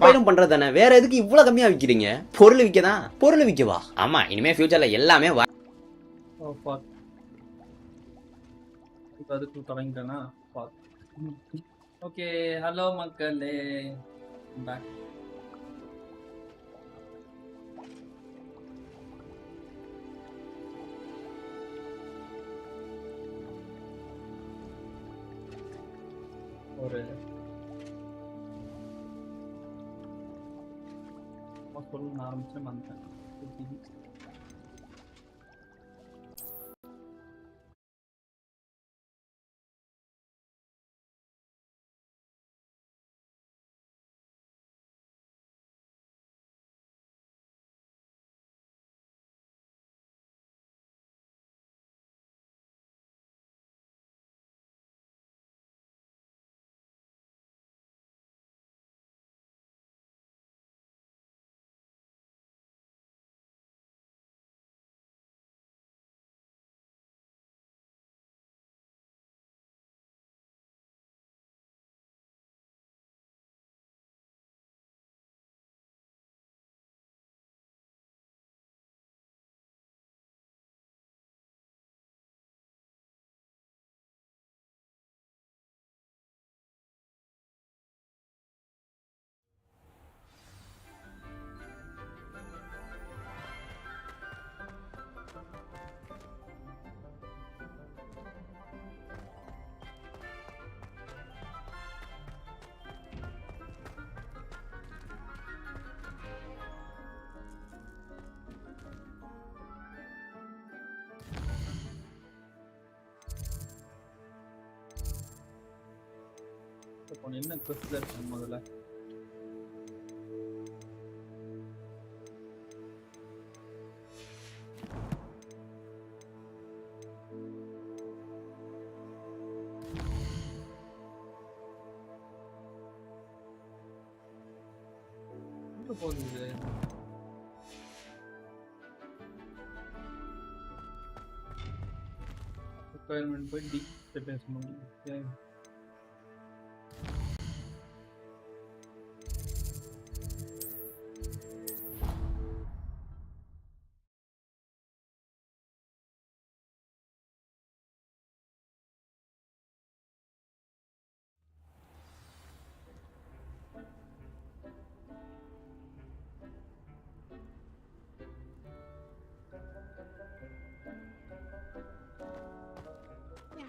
பையனும் பண்றதானே, வேற எதுக்கு இவ்வளவு கம்மியா விக்கிறீங்க? பொருள் விக்கதான், பொருள் விக்கவா? ஆமா, இனிமே ஃபியூச்சர்ல எல்லாமே அதுக்கு தொடங்கிட்டேனா? ஓகே, ஹலோ மக்களே, பேக். ஒரு சொல்ல ஆரம்பிச்சேன் வந்தேன். என்ன கொஸ்டின் இருக்கு முதல்ல? எங்க போகுது? ரிக்வயர்மெண்ட் போய் டி பேச முடியும்.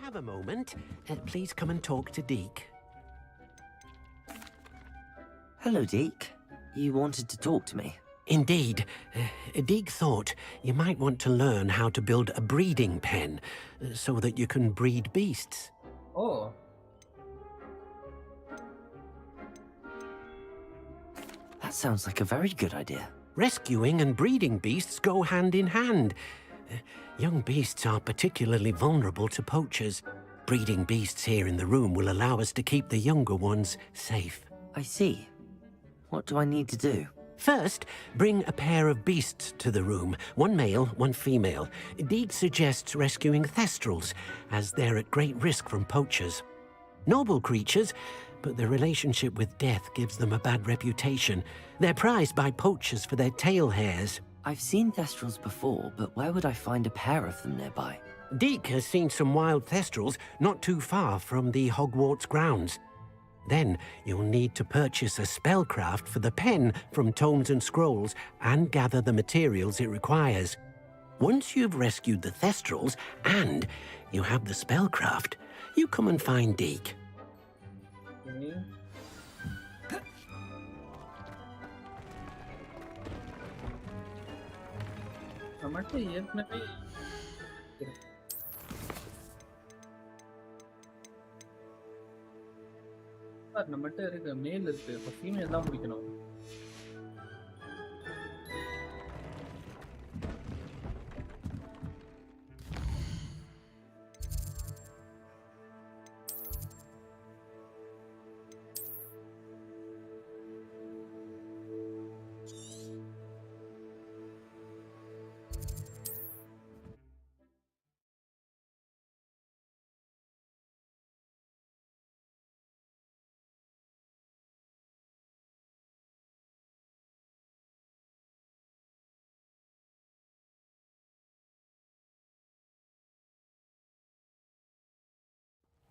Have a moment. Please come and talk to Deke. Hello, Deke. You wanted to talk to me? Indeed. Deke thought you might want to learn how to build a breeding pen so that you can breed beasts. Oh. That sounds like a very good idea. Rescuing and breeding beasts go hand in hand. Young beasts are particularly vulnerable to poachers. Breeding beasts here in the room will allow us to keep the younger ones safe. I see. What do I need to do? First, bring a pair of beasts to the room. One male, one female. Deke suggests rescuing thestrals, as they're at great risk from poachers. Noble creatures, but their relationship with death gives them a bad reputation. They're prized by poachers for their tail hairs. I've seen thestrals before, but where would I find a pair of them nearby? Deke has seen some wild thestrals not too far from the Hogwarts grounds. Then you'll need to purchase a spellcraft for the pen from Tomes and Scrolls and gather the materials it requires. Once you've rescued the thestrals and you have the spellcraft, you come and find Deke. Okay. நம்மகிட்ட ஏற்கனவே நம்மகிட்ட இருக்கு, மேல் இருக்கு, இப்போ female தான் பிடிக்கணும்.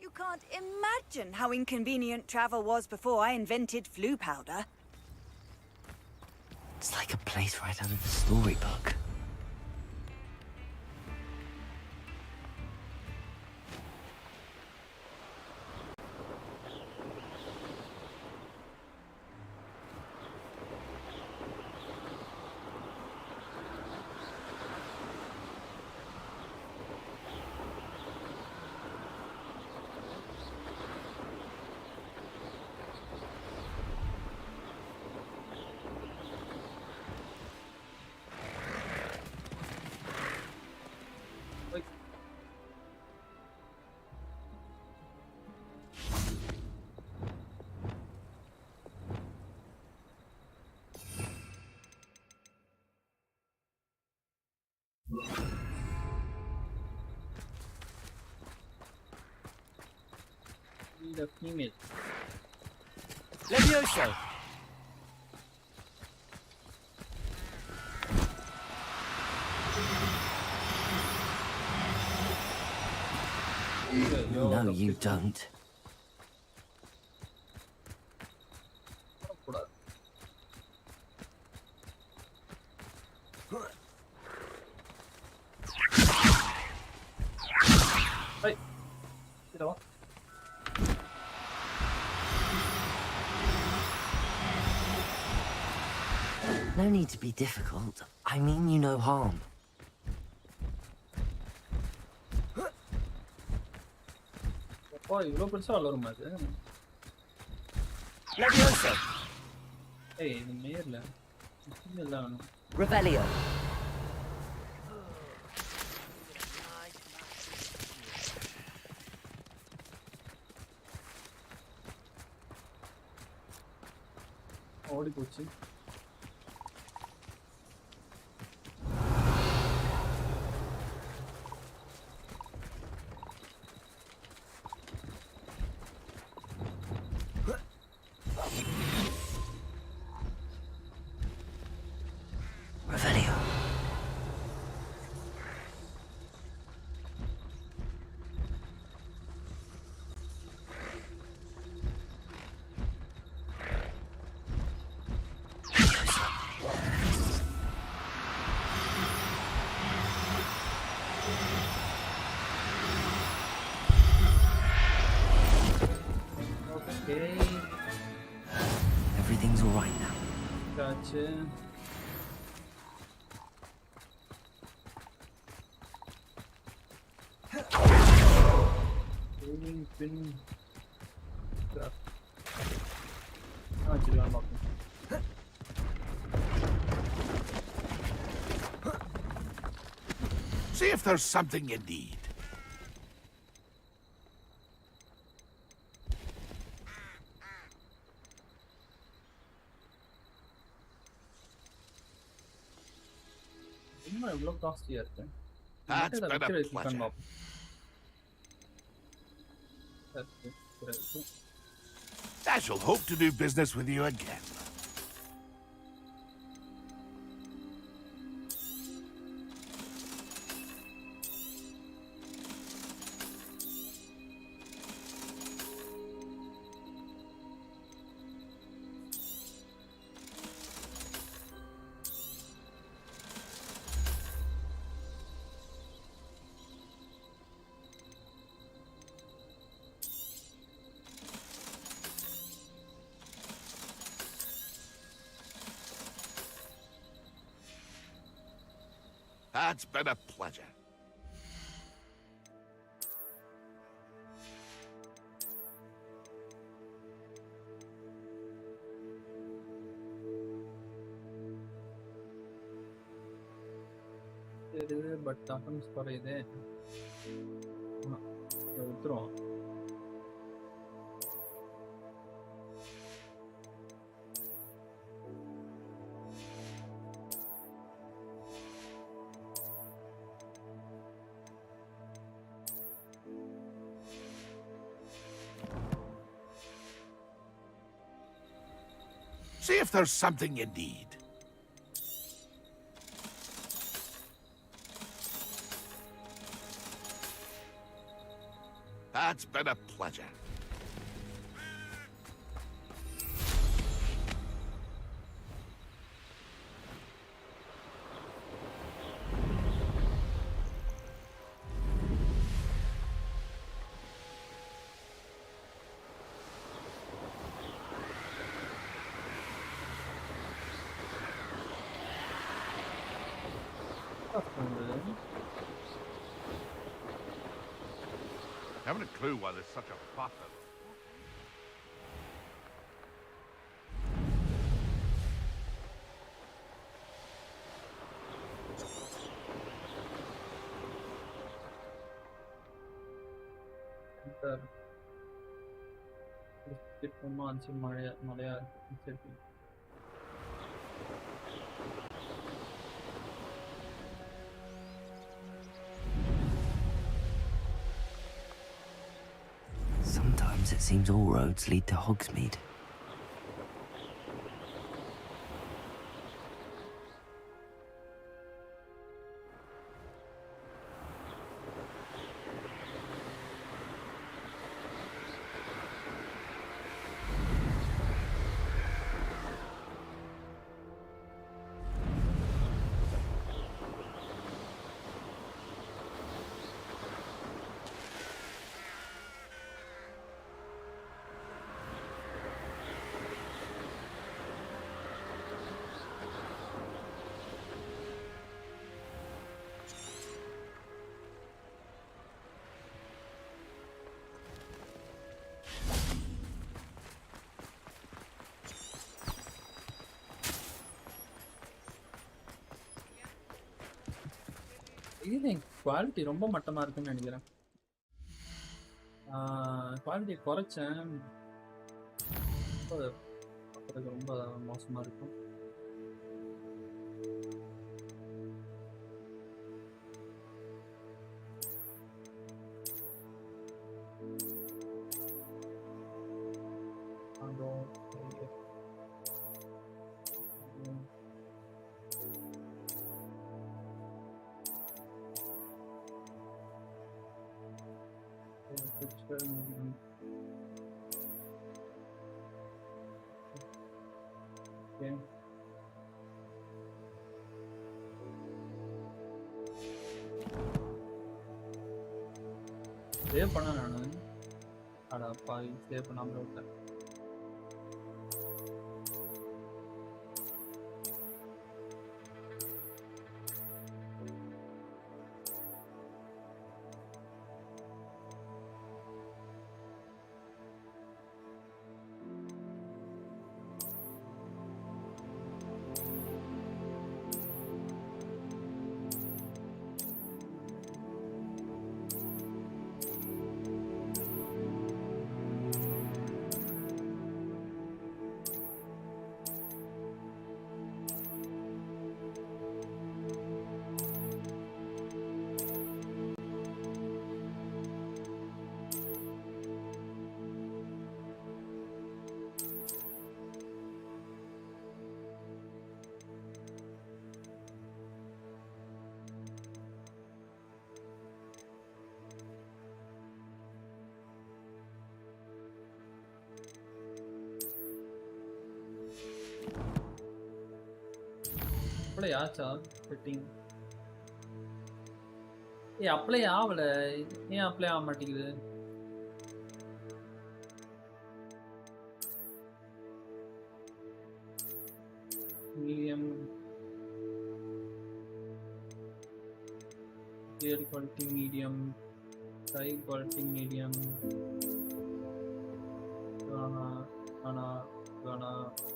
You can't imagine how inconvenient travel was before I invented flu powder. It's like a place right out of a storybook. Like, need a female. Levioso! No, you don't. கூடாது. Hey, இத வா. No need to be difficult. I mean you no harm. அப்பா இவ்வளோ பெருசா வளருமா அது? Levioso! ஏய் இது மேர்ல female தான் வேணும். Revelio. ஓடி போச்சு. Revelio. Okay. Everything's all right now. காச்சு. Aiming pin. வச்சிருக்கான்னு பார்ப்போம். See if there's something you need. இன்னும் எவ்வளோ காஸ்ட்லியா இருக்கு? That's been a pleasure. பார்ப்போம். I shall hope to do business with you again. That's been a pleasure. But offence குறையுது. வித்துருவோம். See if there's something you need. That's been a pleasure. Haven't a clue why there's such a buffer. Sometimes it seems all roads lead to Hogsmeade. இது quality ரொம்ப மட்டமா இருக்குன்னு நினைக்கிறேன். Quality குறைச்சேன், ரொம்ப மோசமா இருக்கும். Save பண்ண நானு அட பாவி சேவ் பண்ணாம விட்டேன். அப்ளை ஆச்சா செட்டிங்? அப்ளை ஆகல, ஏன் அப்ளை ஆக மாட்டேங்குது? Medium clear quality medium, high quality medium,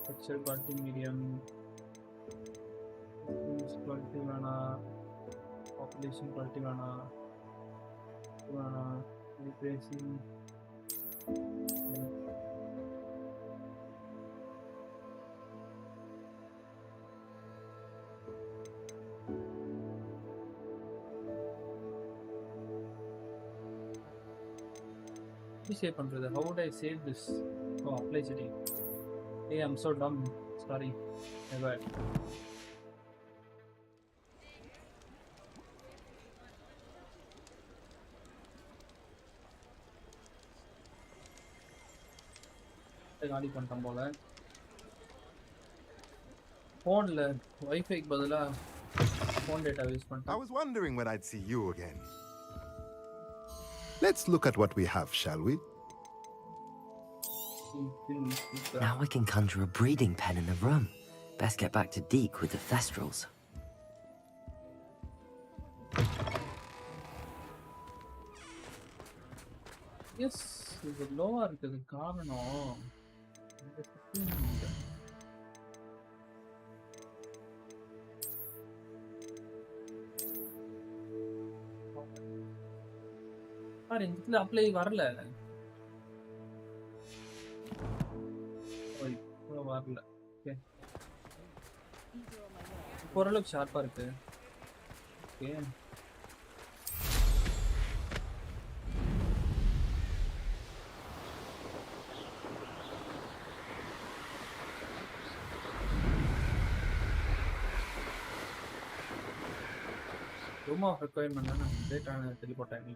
picture quality medium, quality வேணா, பாப்புலேஷன் குவாலிட்டி வேணா, ரீப்ளேசிங் எப்படி சேவ் பண்றது? How would I save this? Oh, apply setting. Hey, I'm so dumb. Sorry. My bad. காலி பண்ணிட்டோம் போல. ஃபோன்ல வைஃபைக்கு பதிலா ஃபோன் டேட்டா யூஸ் I பண்ணிட்டேன். was wondering when I'd see you again. Let's look at what we have, shall we? Now I can conjure a breeding pen in the room. Best get back to Deke with the Thestrals. Yes இது லோவா இருக்குது காரணம் இந்த setting இல்ல. பாரு இந்த இடத்துல apply வரல. ஓய் வரல. ஓகே ஓரளவுக்கு ஷார்ப்பா இருக்கு. Okay room of requirement na data na teleportani.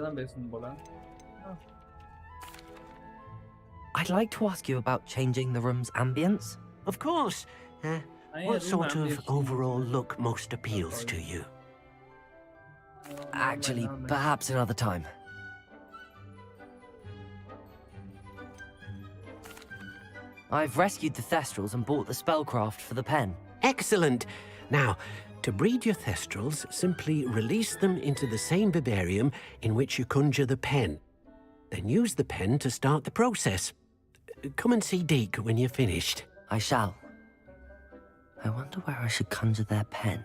தான் பேசணும் போல. I'd like to ask you about changing the room's ambience. Of course. What sort of overall look most appeals to you? Actually, perhaps another time. I've rescued the Thestrals and bought the spellcraft for the pen. Excellent. Now, to breed your Thestrals, simply release them into the same vivarium in which you conjure the pen. Then use the pen to start the process. Come and see Deke when you're finished. I shall. I wonder where I should conjure their pen.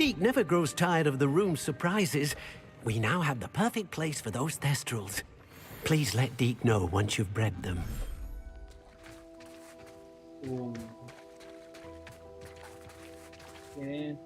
Deke never grows tired of the room's surprises. We now have the perfect place for those Thestrals. Please let Deke know once you've bred them. Oh. Okay.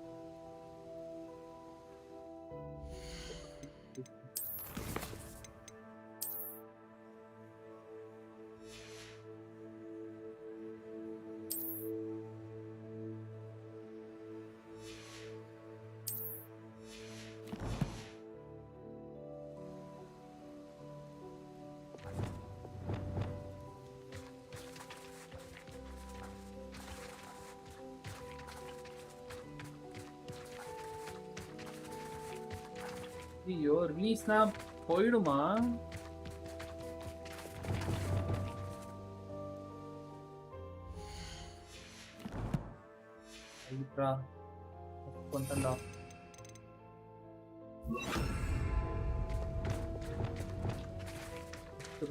ஐயோ ரிலீஸ்னா போயிடுமா? ஐயா கொண்டா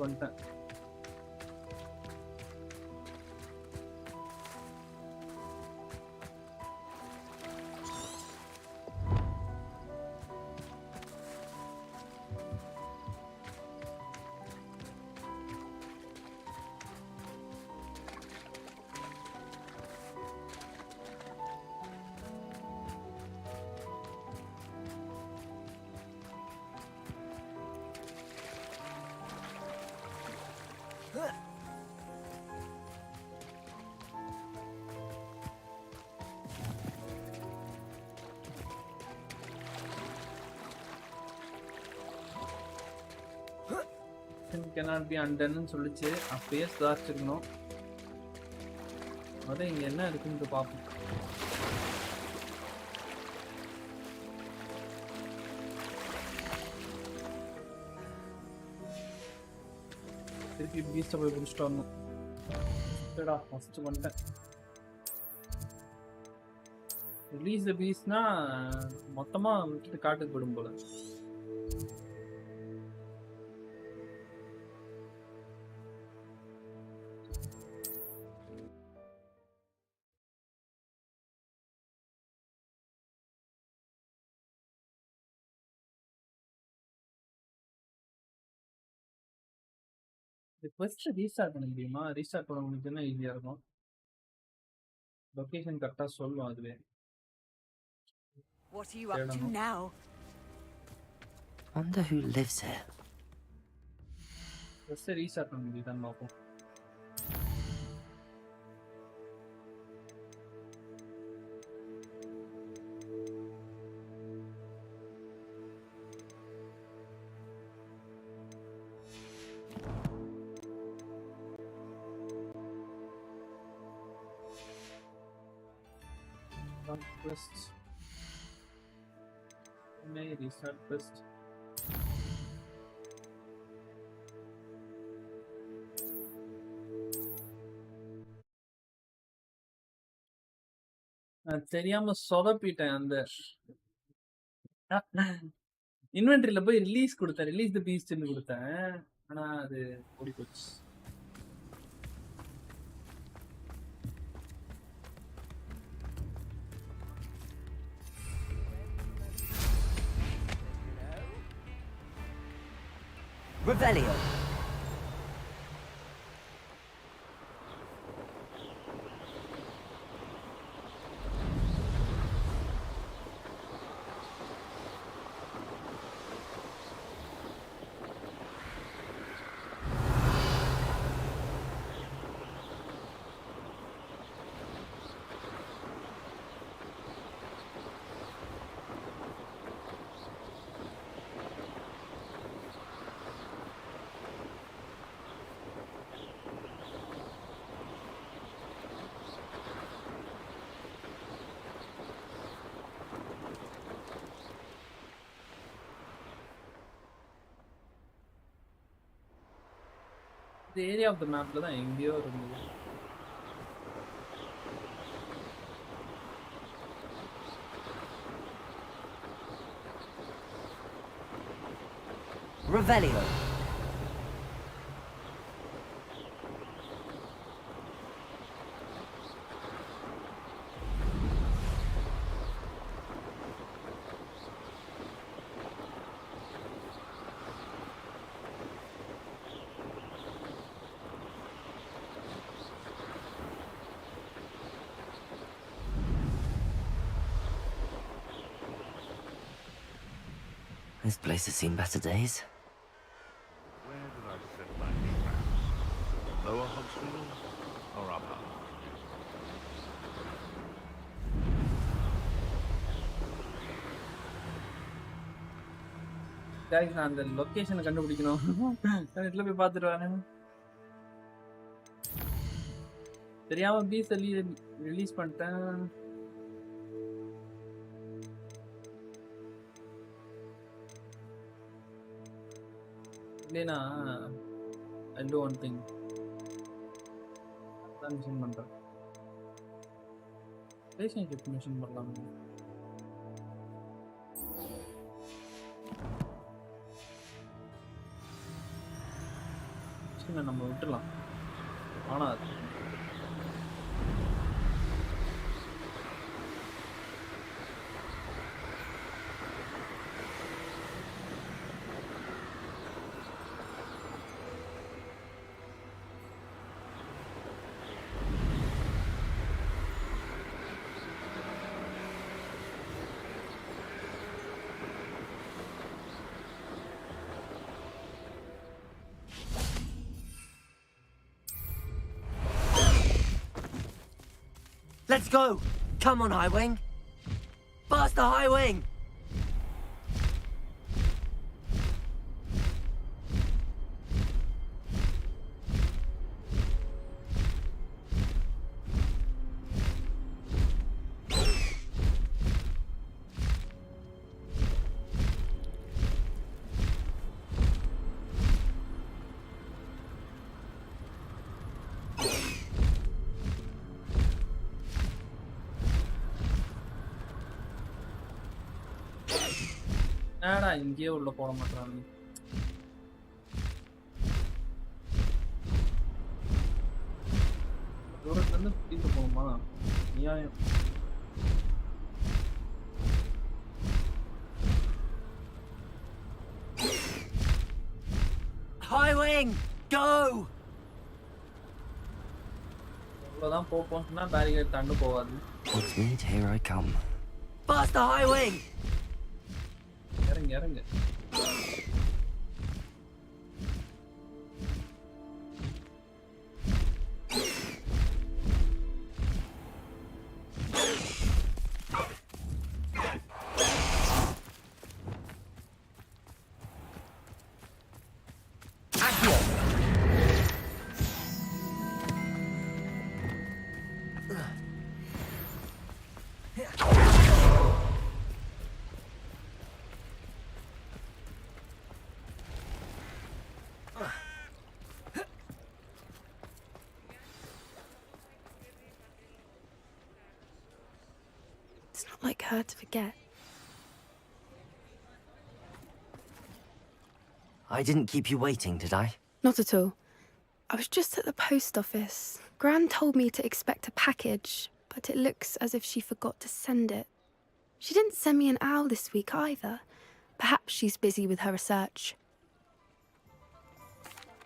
கொண்டேன். Mission cannot be undone ன்னு சொல்லிச்சு. அப்பயே சுதாரிச்சிருக்கணும். அதான் இங்க என்ன இருக்குன்னு பார்ப்போம். திருப்பி பீஸ்ட போய் முடிச்சுட்டு வரணும். சரிடா, ஃபர்ஸ்ட் வந்துட்டேன். ரிலீஸ் த பீஸ்னா மொத்தமா விட்டுட்டு காட்டுக்கு போடும் போல. ஃபர்ஸ்ட் ரீஸ்டார்ட் பண்ண முடியுமா? ரீஸ்டார்ட் பண்ண முடிஞ்சுன்னா ஈஸியா இருக்கும். லொகேஷன் கரெக்டா சொல்லும் அதுவே. What are you up to now? Wonder who lives here. First restart பண்ண முடியுதான்னு பார்ப்போம். First may restart first. நான் தெரியாம சொதப்பிட்டேன். அந்த இன்வென்டரியில போய் ரிலீஸ் கொடுத்தேன், ரிலீஸ் தி பீஸ்ட்னு கொடுத்தேன். ஆனா அது ஓடி போச்சு. Revelio. இந்த ஏரியா ஆஃப் த மேப்ல தான் எங்கேயோ இருந்தது. Revelio. This place has seen better days. Where did I set my traps? Lower Hogsfield or upper? Guys, நான் அந்த லொகேஷனை கண்டுபிடிக்கணும். நெட்ல போய் பார்த்துட்டு வரேன். தெரியாம பீஸ் ரிலீஸ் பண்ணிட்டேன். இல்லைனா I do one thing. அதான் மிஷன் பண்றேன். ரிலேஷன்ஷிப் மிஷன் பண்ணலாம். மிஷனை நம்ம விட்டுலாம். ஆனா Let's go! Come on, High Wing! Blast the High Wing! என்னடா இங்கேயே உள்ள போட மாட்டான் நீ. தூரத்துல இருந்து தூக்கிட்டு போகணுமா? நியாயம். High wing, go! இவ்வளவுதான் போனா பேரிகேட் தாண்டு போகாது. What's need? Here I come. Faster, high wing! இறங்க இறங்க. It's not like her to forget. I didn't keep you waiting, did I? Not at all. I was just at the post office. Gran told me to expect a package, but it looks as if she forgot to send it. She didn't send me an owl this week either. Perhaps she's busy with her research.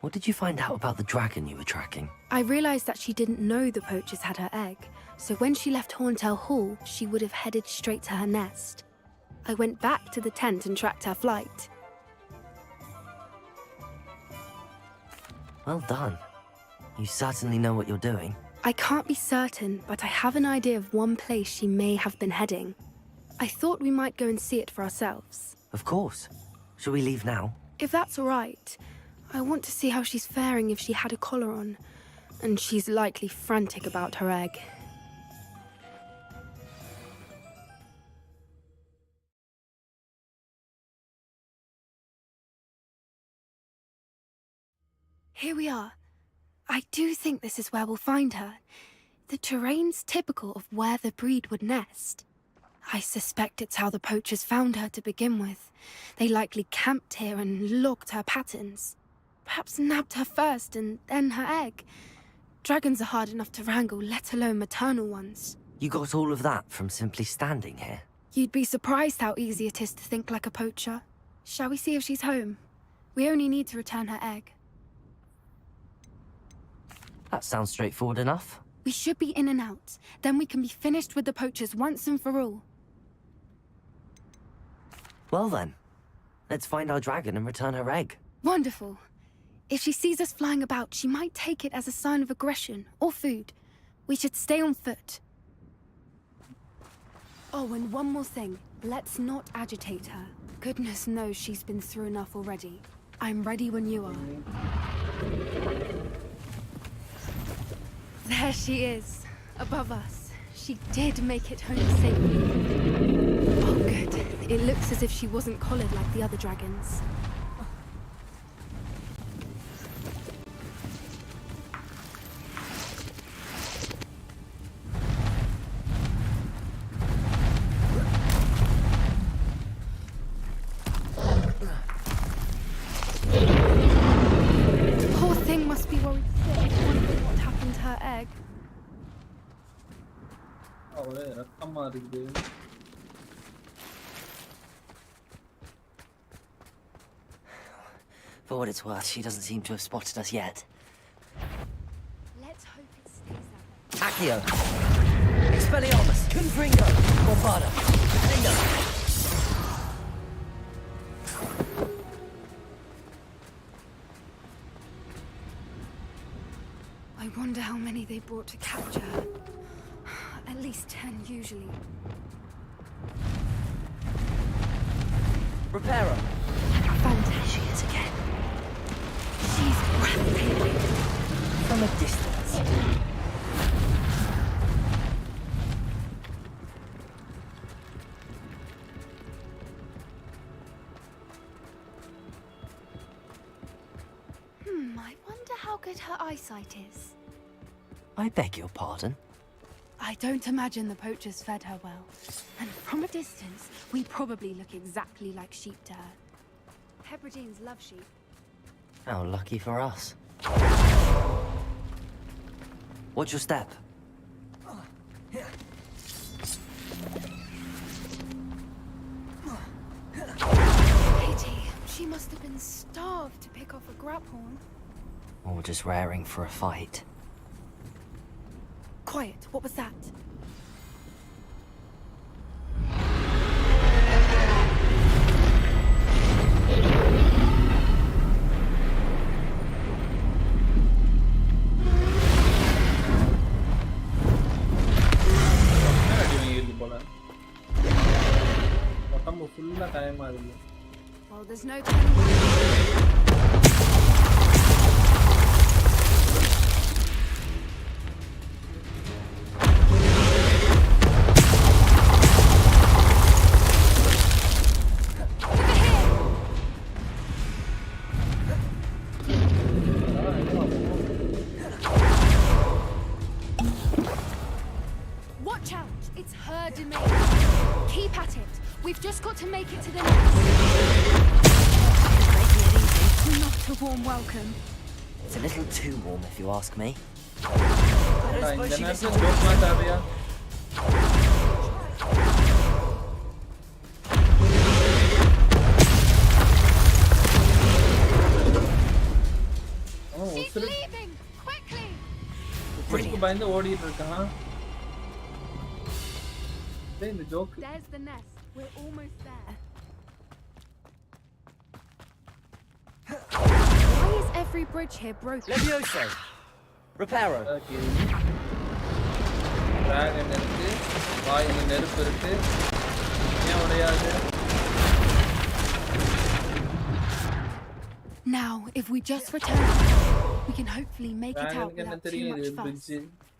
What did you find out about the dragon you were tracking? I realised that she didn't know the poachers had her egg, so when she left Horntail Hall, she would have headed straight to her nest. I went back to the tent and tracked her flight. Well done. You certainly know what you're doing. I can't be certain, but I have an idea of one place she may have been heading. I thought we might go and see it for ourselves. Of course. Shall we leave now? If that's all right. I want to see how she's faring if she had a collar on. And she's likely frantic about her egg. Here we are. I do think this is where we'll find her. The terrain's typical of where the breed would nest. I suspect it's how the poachers found her to begin with. They likely camped here and logged her patterns. Perhaps nabbed her first and then her egg. Dragons are hard enough to wrangle, let alone maternal ones. You got all of that from simply standing here? You'd be surprised how easy it is to think like a poacher. Shall we see if she's home? We only need to return her egg. That sounds straightforward enough. We should be in and out. Then we can be finished with the poachers once and for all. Well then, let's find our dragon and return her egg. Wonderful. If she sees us flying about, she might take it as a sign of aggression or food. We should stay on foot. Oh, and one more thing. Let's not agitate her. Goodness knows she's been through enough already. I'm ready when you are. There she is, above us. She did make it home safely. Oh, good. It looks as if she wasn't collared like the other dragons. Poor thing must be worried sick, wondering what happened to her egg. அவளே ரத்தமா இருக்குது. For what it's worth, she doesn't seem to have spotted us yet. Let's hope it stays that way. Accio! Expelliarmus! Confringo! Bombada! Lingo! I wonder how many they brought to capture her. At least 10 usually. Reparo! There she is again. She's breathtaking. From a distance. I wonder how good her eyesight is. I beg your pardon? I don't imagine the poachers fed her well. And from a distance, we probably look exactly like sheep to her. Hebrideans love sheep. How lucky for us. Watch your step. Pity. She must have been starved to pick off a grapehorn. Or just raring for a fight. Quiet. What was that? Well, there's no turning back. Watch out! It's her domain. Keep at it. We've just got to make it to the nest. Not a warm welcome. It's a little too warm if you ask me. She's leaving! Quickly! பயந்து ஓடிட்டு இருக்கான். இந்த joke. There's the nest. We're almost there. Why is every bridge here broken? Levioso! Reparo! Okay. Dragon இருக்கு. வாயில நெருப்பு இருக்கு. ஏன் உடையாது? Now, if we just return, we can hopefully make it out without too much fuss.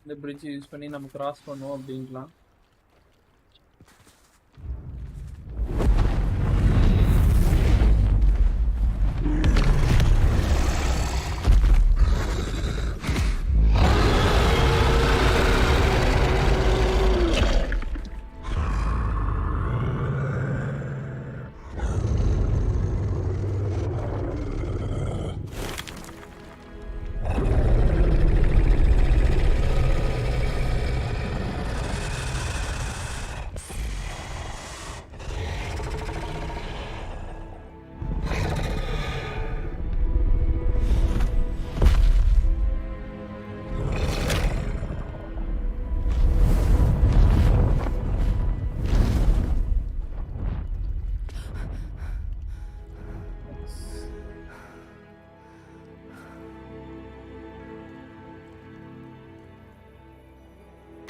இந்த bridge use பண்ணி நம்ம cross பண்ணுவோம் அப்படிங்கலாம்.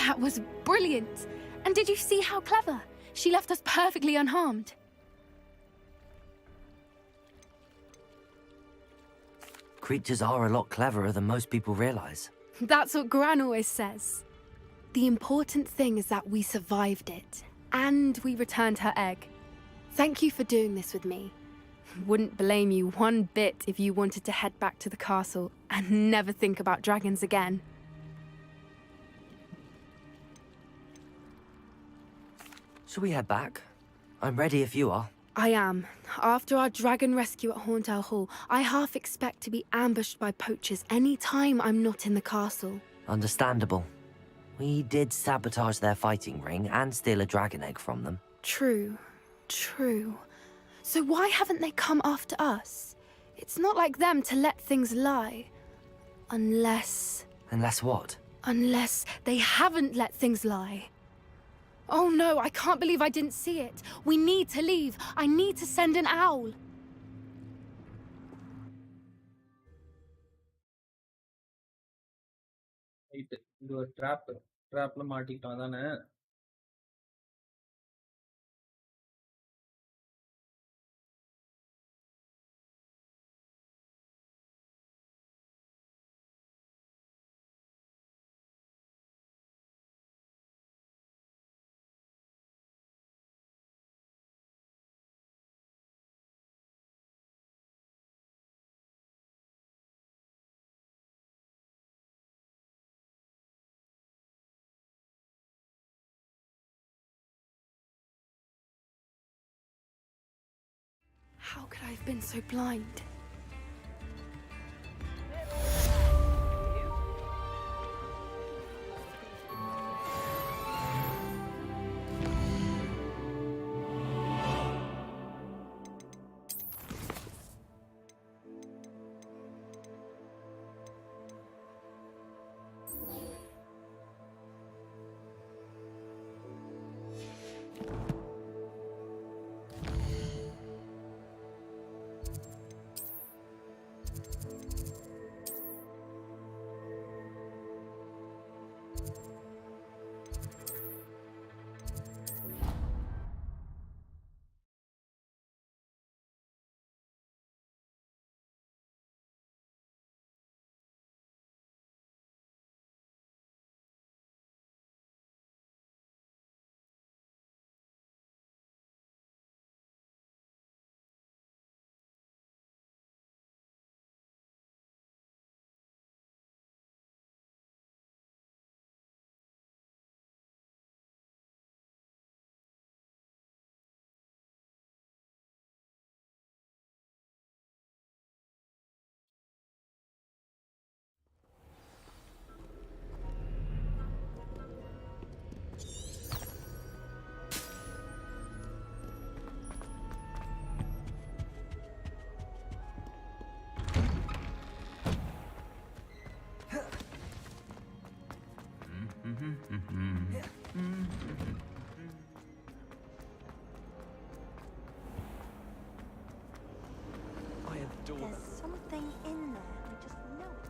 That was brilliant! And did you see how clever? She left us perfectly unharmed. Creatures are a lot cleverer than most people realize. That's what Gran always says. The important thing is that we survived it, and we returned her egg. Thank you for doing this with me. Wouldn't blame you one bit if you wanted to head back to the castle and never think about dragons again. Shall we head back? I'm ready if you are. I am. After our dragon rescue at Hauntow Hall, I half expect to be ambushed by poachers any time I'm not in the castle. Understandable. We did sabotage their fighting ring and steal a dragon egg from them. True. True. So why haven't they come after us? It's not like them to let things lie. Unless Unless what? they haven't let things lie. Oh no, I can't believe I didn't see it. We need to leave. I need to send an owl. இது ஒரு ட்ராப்ல மாட்டிக்கிட்டோம் தானே. How could I have been so blind? There's something in there. I just know it.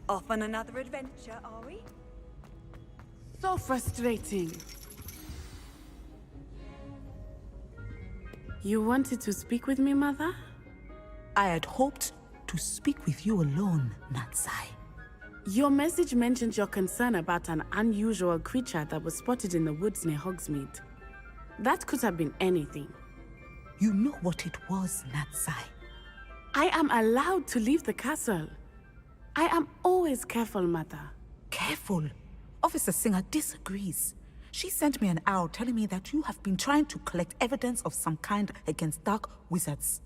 Off on another adventure, are we? So frustrating. You wanted to speak with me, Mother? I had hoped to speak with you alone, Natsai. Your message mentioned your concern about an unusual creature that was spotted in the woods near Hogsmeade. That could have been anything. You know what it was, Natsai. I am allowed to leave the castle. I am always careful, Mother. Careful. Officer Singer disagrees. She sent me an owl telling me that you have been trying to collect evidence of some kind against dark wizards.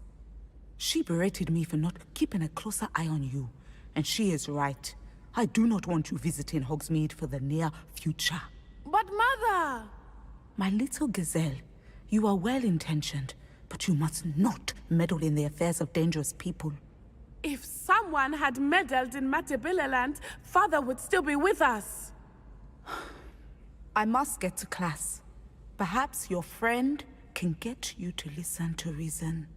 She berated me for not keeping a closer eye on you. And she is right. I do not want you visiting Hogsmeade for the near future. But Mother! My little gazelle, you are well-intentioned, but you must not meddle in the affairs of dangerous people. If someone had meddled in Matabeleland, Father would still be with us. I must get to class. Perhaps your friend can get you to listen to reason.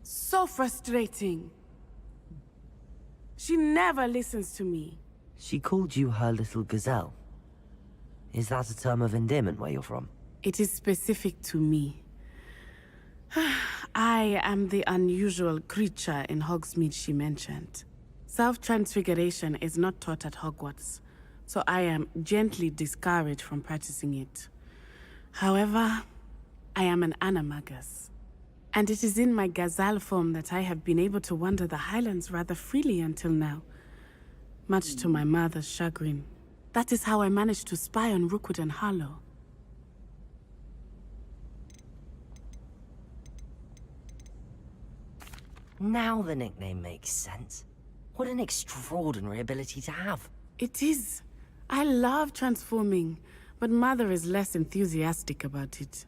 So frustrating. She never listens to me. She called you her little gazelle. Is that a term of endearment where you're from? It is specific to me. I am the unusual creature in Hogsmeade she mentioned. Self-transfiguration is not taught at Hogwarts, so I am gently discouraged from practicing it. However, I am an animagus. And it is in my gazelle form that I have been able to wander the highlands rather freely until now. Much to my mother's chagrin. That is how I managed to spy on Rookwood and Harlow. Now the nickname makes sense. What an extraordinary ability to have. It is. I love transforming, but Mother is less enthusiastic about it.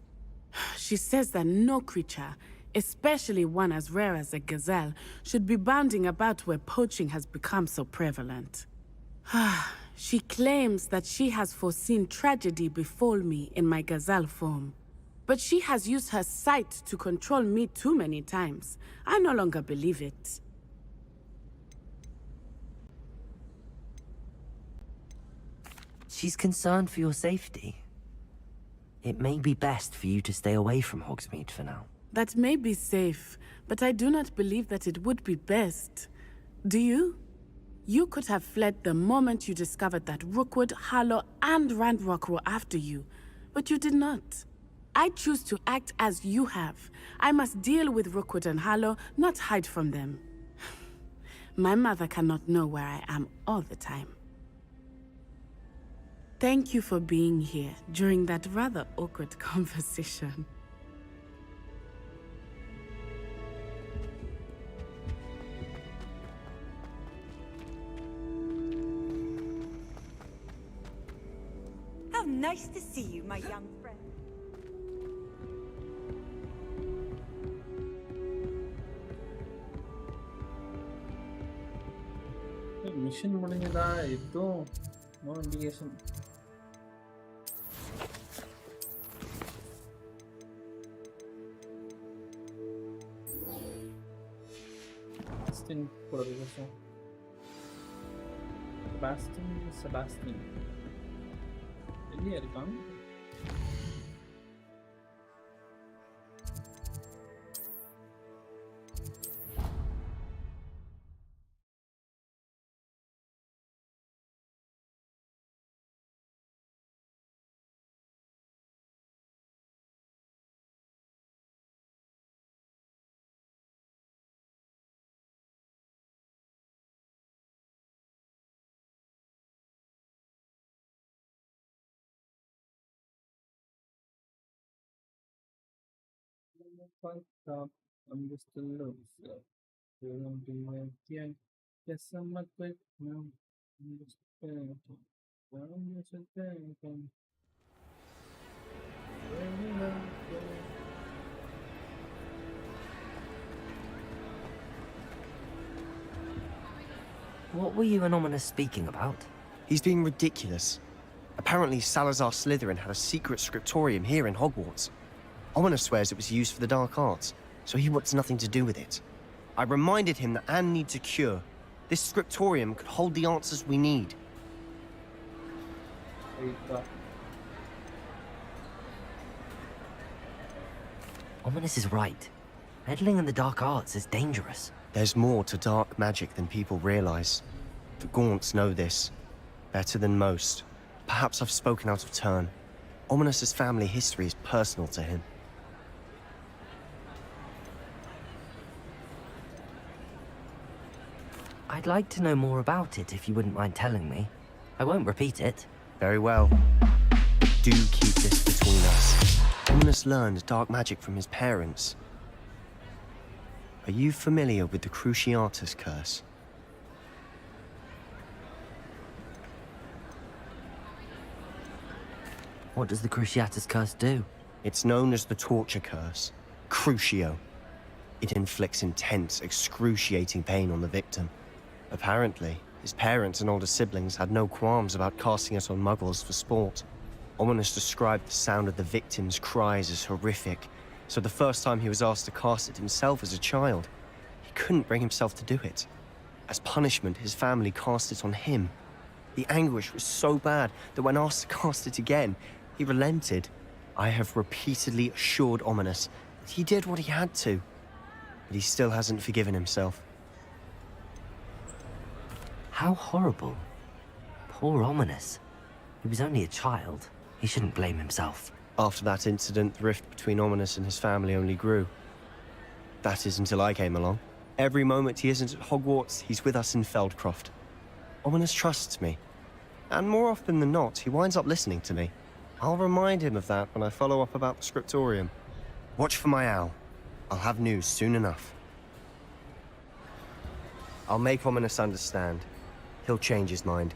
She says that no creature, especially one as rare as a gazelle, should be bounding about where poaching has become so prevalent. She claims that she has foreseen tragedy befall me in my gazelle form. But she has used her sight to control me too many times. I no longer believe it. She's concerned for your safety. It may be best for you to stay away from Hogsmeade for now. That may be safe, but I do not believe that it would be best. Do you? You could have fled the moment you discovered that Rookwood, Harlow, and Ranrock were after you, but you did not. I choose to act as you have. I must deal with Rookwood and Harlow, not hide from them. My mother cannot know where I am all the time. Thank you for being here during that rather awkward conversation. How nice to see you, my young friend. Mission முடிஞ்சதா எதுவும் no indication. கூட பேசும். செபாஸ்டின் எங்கே இருக்கான்? I'm just a loser. You don't do anything. Yes, I'm a quick now. I'm just thinking. I'm just thinking. What were you and Ominous speaking about? He's being ridiculous. Apparently Salazar Slytherin had a secret scriptorium here in Hogwarts. Ominous swears it was used for the dark arts, so he wants nothing to do with it. I reminded him that Anne needs a cure. This scriptorium could hold the answers we need. Ominous is right. Meddling in the dark arts is dangerous. There's more to dark magic than people realize. The Gaunts know this better than most. Perhaps I've spoken out of turn. Ominous's family history is personal to him. I'd like to know more about it if you wouldn't mind telling me. I won't repeat it. Very well. But do keep this between us. Ominous learned dark magic from his parents. Are you familiar with the Cruciatus curse? What does the Cruciatus curse do? It's known as the torture curse. Crucio. It inflicts intense, excruciating pain on the victim. Apparently, his parents and older siblings had no qualms about casting it on muggles for sport. Ominous described the sound of the victim's cries as horrific, so the first time he was asked to cast it himself as a child, he couldn't bring himself to do it. As punishment, his family cast it on him. The anguish was so bad that when asked to cast it again, he relented. I have repeatedly assured Ominous that he did what he had to, but he still hasn't forgiven himself. How horrible. Poor Ominous. He was only a child. He shouldn't blame himself. After that incident, the rift between Ominous and his family only grew. That is until I came along. Every moment he isn't at Hogwarts, he's with us in Feldcroft. Ominous trusts me. And more often than not, he winds up listening to me. I'll remind him of that when I follow up about the scriptorium. Watch for my owl. I'll have news soon enough. I'll make Ominous understand. He'll change his mind.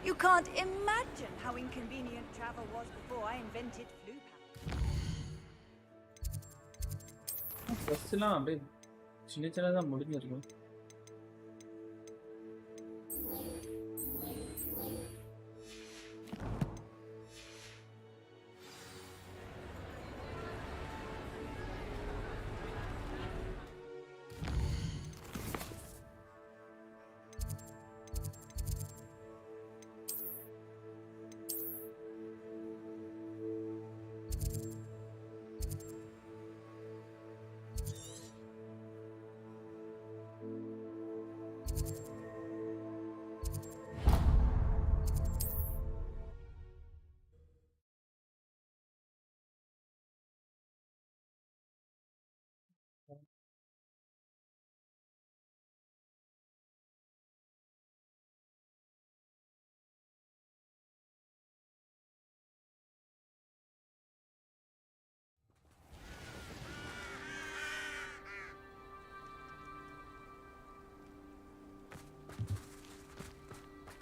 You can't imagine how inconvenient travel was before I invented flu powder. ஃபர்ஸ்ட்லாம் அப்படியே சின்ன சின்னதாக முடிஞ்சிருக்கும்.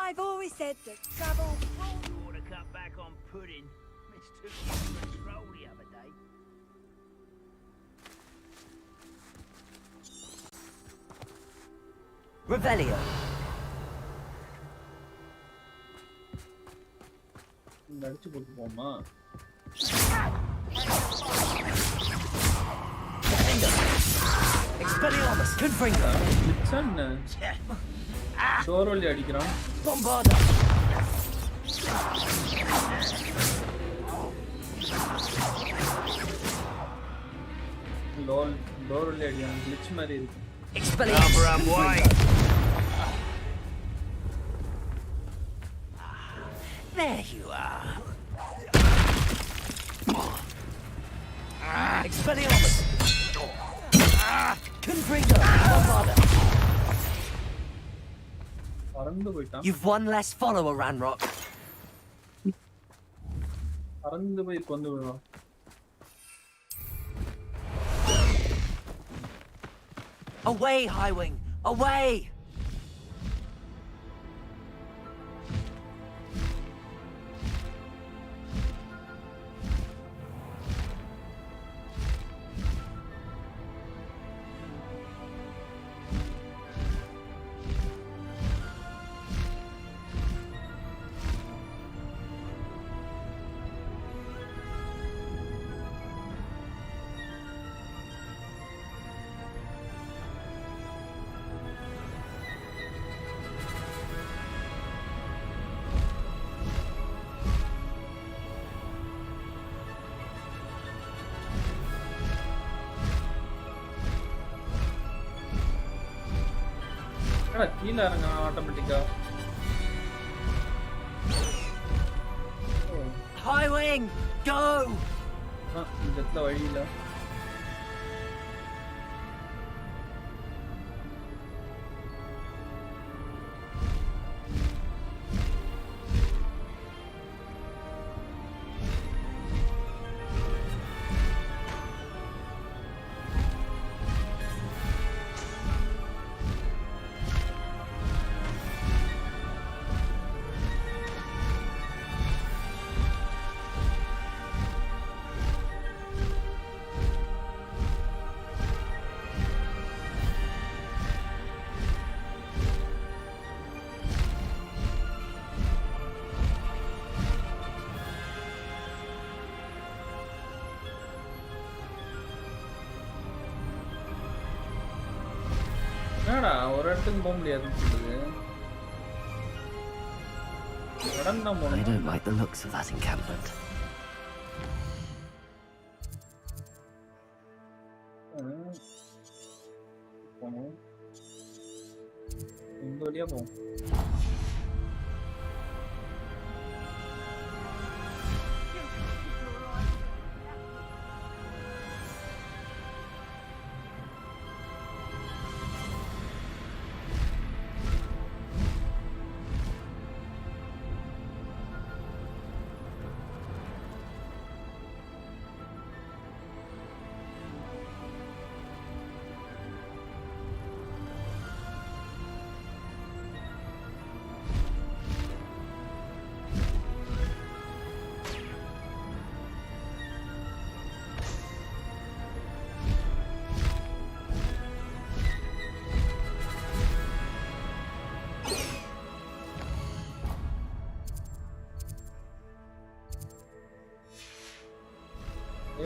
I've always said that travel. You ought to cut back on pudding. It's too easy to control the other day. Revelio. இந்த அடிச்சு போட்டு போமா Expelliarmus. Confringo. Lichen door வழி அடிக்கிறான் Bombarda. லோல் டோர் வழி அடிக்கிறான் கிளிச் மாதிரி இருக்கு Expelliarmus. There you are. Expelliarmus. Confringo. Bombarda. பறந்து போயிட்டான் You've one less follower, Ranrock. பறந்து போய் கொண்டு விடுவான் Away, Highwing. Away. கீழே இறங்க ஆட்டோமேட்டிக்கா Highwing, go! இந்த இடத்துல வழி இல்ல என்னடா ஒரு இடத்துக்கு போக முடியாதுன்னு சொல்லுது இடம் தான் I போகணும் don't like the looks of that encampment. போகணும் இந்த வழியா போகும்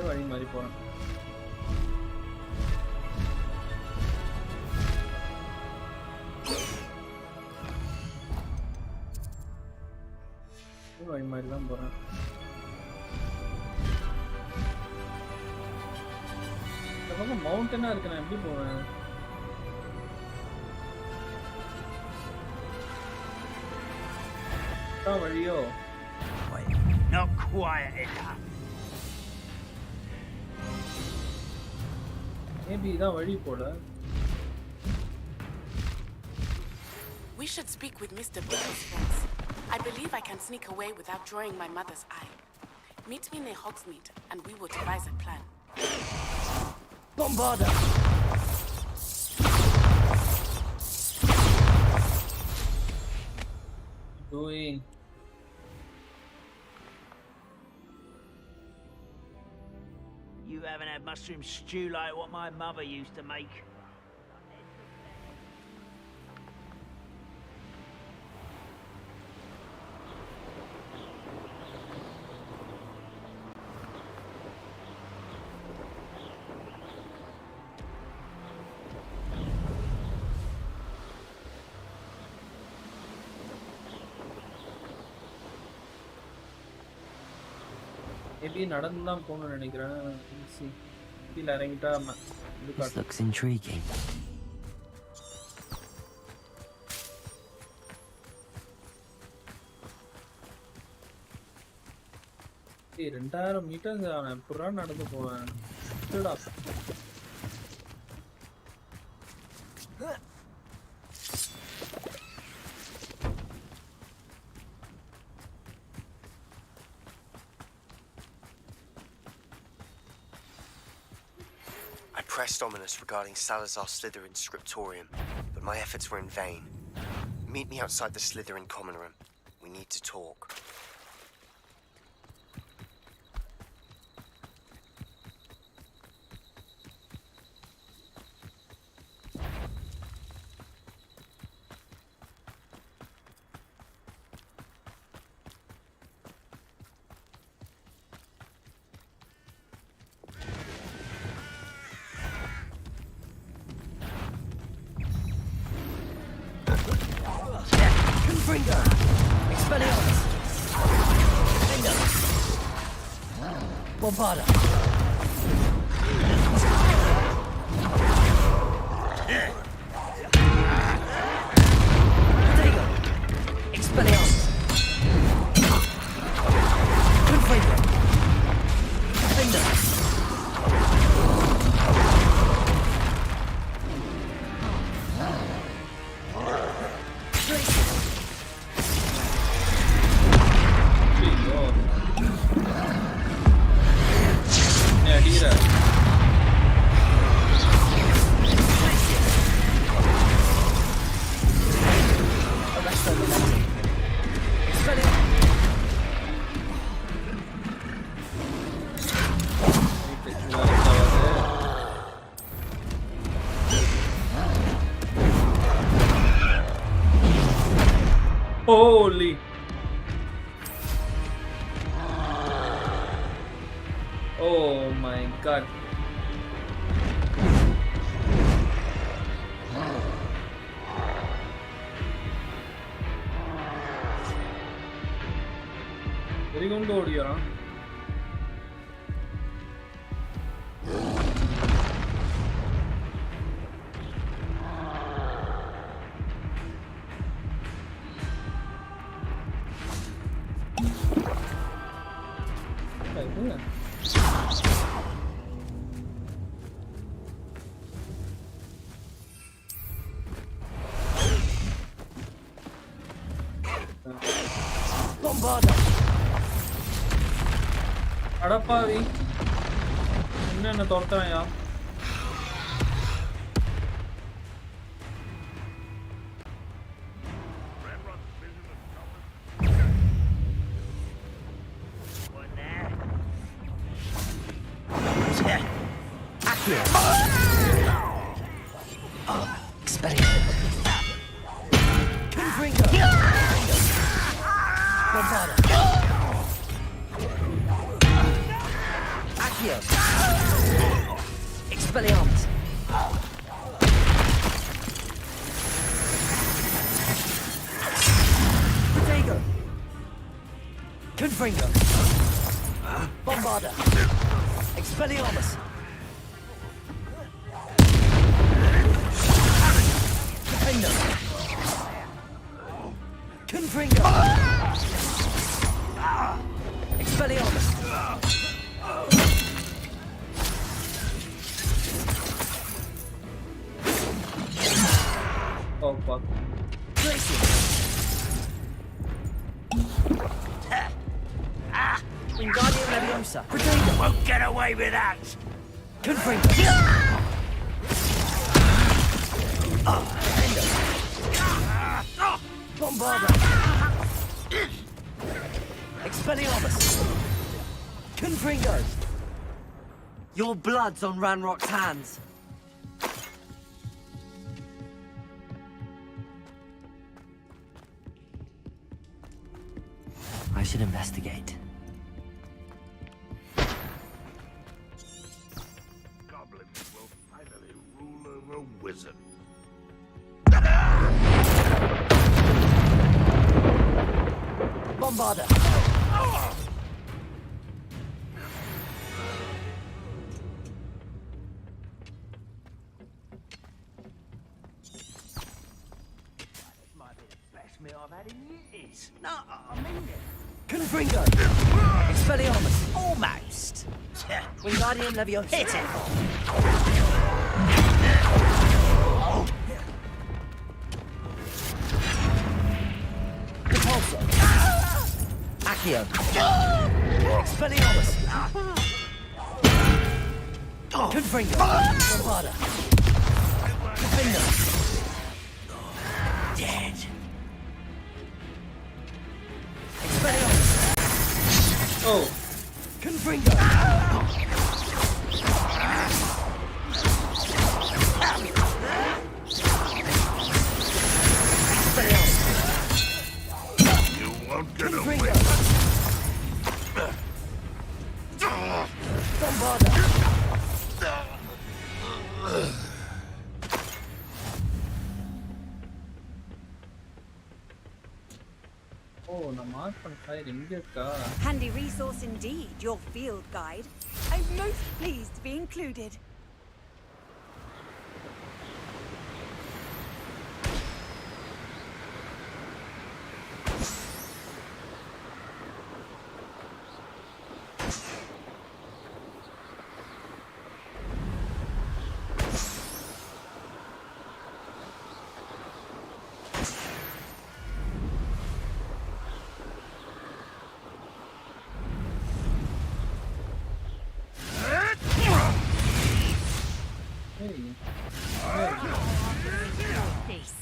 வழி மாதிரி போறேன் வழி மாதிரி தான் போறேன் இந்த பக்கம் மவுண்டனா இருக்கு நான் எப்படி போவேன் வழியோ Not quiet enough. மேபி இதான் வழி போல We should speak with Mr. Beale's friends. I believe I can sneak away without drawing my mother's eye. Meet me near Hogsmeade, and we will devise a plan. Bombarda! doing? You haven't had mushroom stew like what my mother used to make. Maybe நடந்து தான் போகணும்னு நினைக்கிறேன். கீழே இறங்கிட்டா This looks intriguing. ஏய் 2000 metre நான் எப்பறா நடந்து போவேன்? டடா. I pressed Ominous regarding Salazar Slytherin's scriptorium, but my efforts were in vain. Meet me outside the Slytherin common room. We need to talk. Confringo! Expelliarmus! Defender! Bombarda! Protego! Expelliarmus! Confringo! Defender! Holy! Oh my god. Very good to audio, huh? Bombarda! அடப்பாவி என்ன தொடுறாயா? Expelliarmus! Confringo! Bombarda! Accio! Expelliarmus! Protego! Confringo! Bombarda! Expelliarmus! Defender! Confringo! Expelliarmus! Oh fuck. Wingardium Leviosa! Protego! Won't get away with that! Confringo! Defender! Bombarda! Expelliarmus! Confringo! Your blood's on Ranrock's hands. I should investigate. Goblins will finally rule over wizards. Bombarder! Might be the best meal I've had in years. No, I mean it. Confringo! Expelliarmus! Almost! Wingardium Levio, hit it! Repulsor! Accio! Expelliarmus! Confringo! Bombarda! Defender! Dead! Expelliarmus! Oh. Confringo! You won't get away. Bombarda! Oh, நான் mark பண்ண file எங்க இருக்கா? Handy resource indeed, your field guide. I'm most pleased to be included. Peace.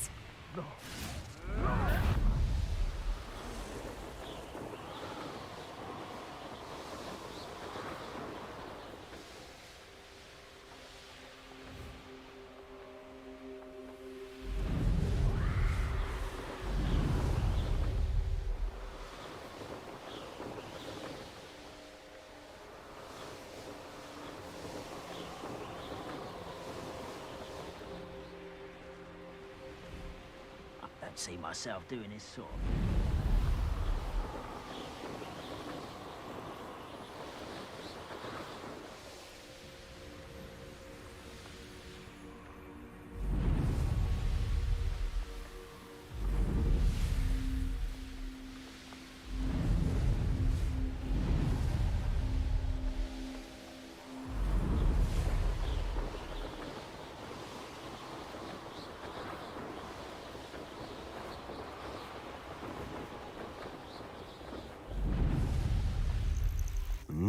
I don't see myself doing this sort of...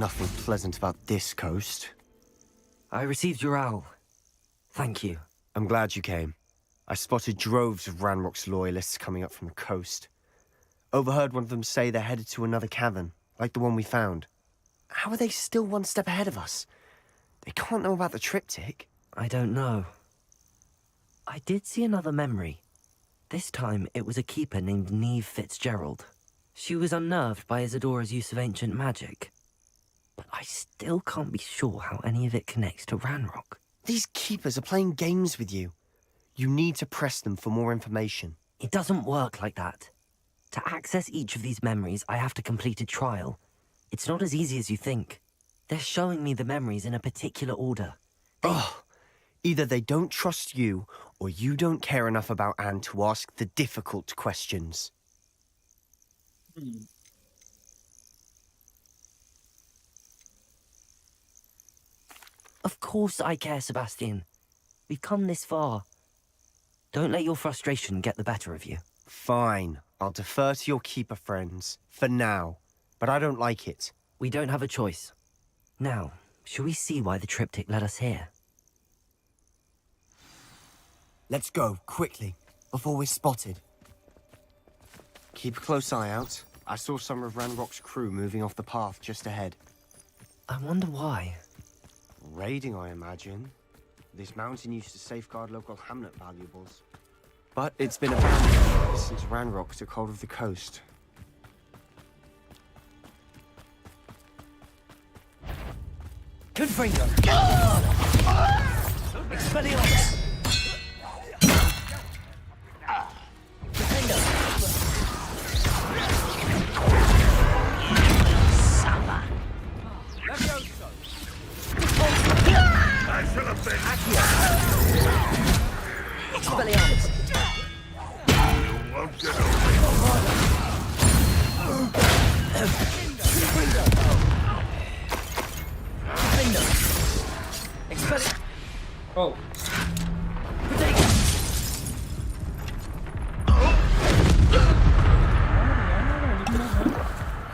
Nothing pleasant about this coast. I received your owl. Thank you. I'm glad you came. I spotted droves of Ranrock's loyalists coming up from the coast. Overheard one of them say they're headed to another cavern, like the one we found. How are they still one step ahead of us? They can't know about the triptych. I don't know. I did see another memory. This time, it was a keeper named Neve Fitzgerald. She was unnerved by Isadora's use of ancient magic. But I still can't be sure how any of it connects to Ranrock. These keepers are playing games with you. You need to press them for more information. It doesn't work like that. To access each of these memories, I have to complete a trial. It's not as easy as you think. They're showing me the memories in a particular order. Either they don't trust you, or you don't care enough about Anne to ask the difficult questions. Of course I care, Sebastian. We've come this far. Don't let your frustration get the better of you. Fine. I'll defer to your keeper friends. For now. But I don't like it. We don't have a choice. Now, shall we see why the triptych led us here? Let's go, quickly, before we're spotted. Keep a close eye out. I saw some of Ranrock's crew moving off the path just ahead. I wonder why. Raiding, I imagine. This mountain used to safeguard local hamlet valuables. But it's been abandoned since Ranrock took hold of the coast. Confringo! Expelliarmus! I shall have been. Expelliarmus! You won't get away. Oh.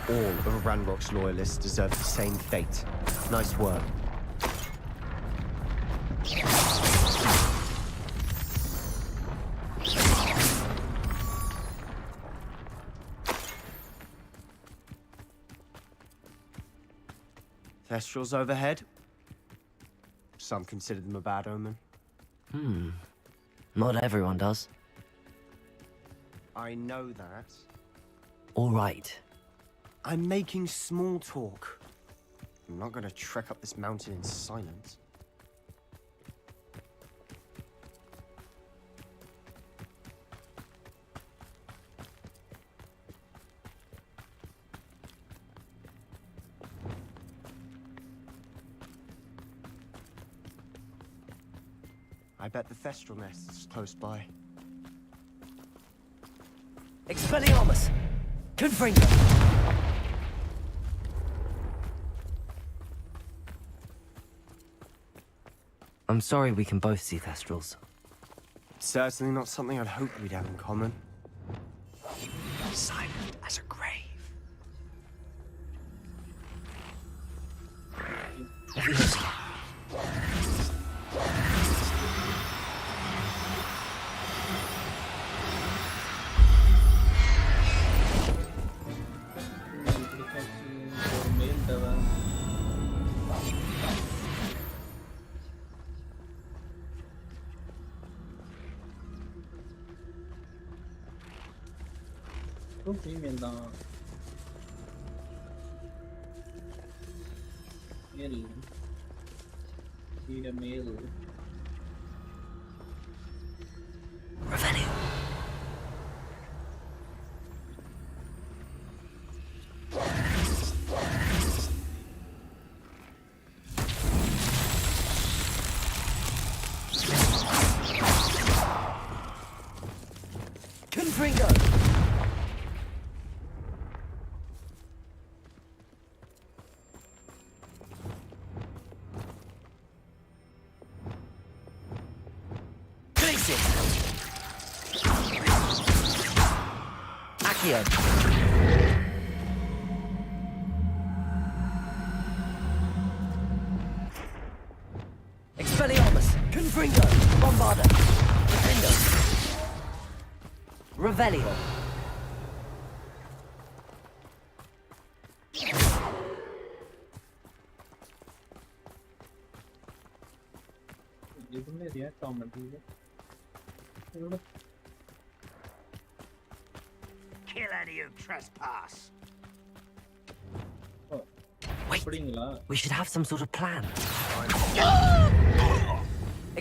All of Ranrock's loyalists deserve the same fate. Nice work. Thestrals overhead. Some consider them a bad omen. Not everyone does. I know that. All right. I'm making small talk. I'm not gonna trek up this mountain in silence. I bet the Thestral nest is close by. Expelliarmus! Confringo! I'm sorry we can both see Thestrals. Certainly not something I'd hoped we'd have in common. Silent as a grave. Female தான் male need a male Revelio. Confringo! Accio. Expelliarmus. Confringo. Bombarda. Defendo. Revelio. இதுல react ஆக மாட்டேங்குது. Kill any who trespass. Wait, அப்படிங்களா? we should have some sort of plan.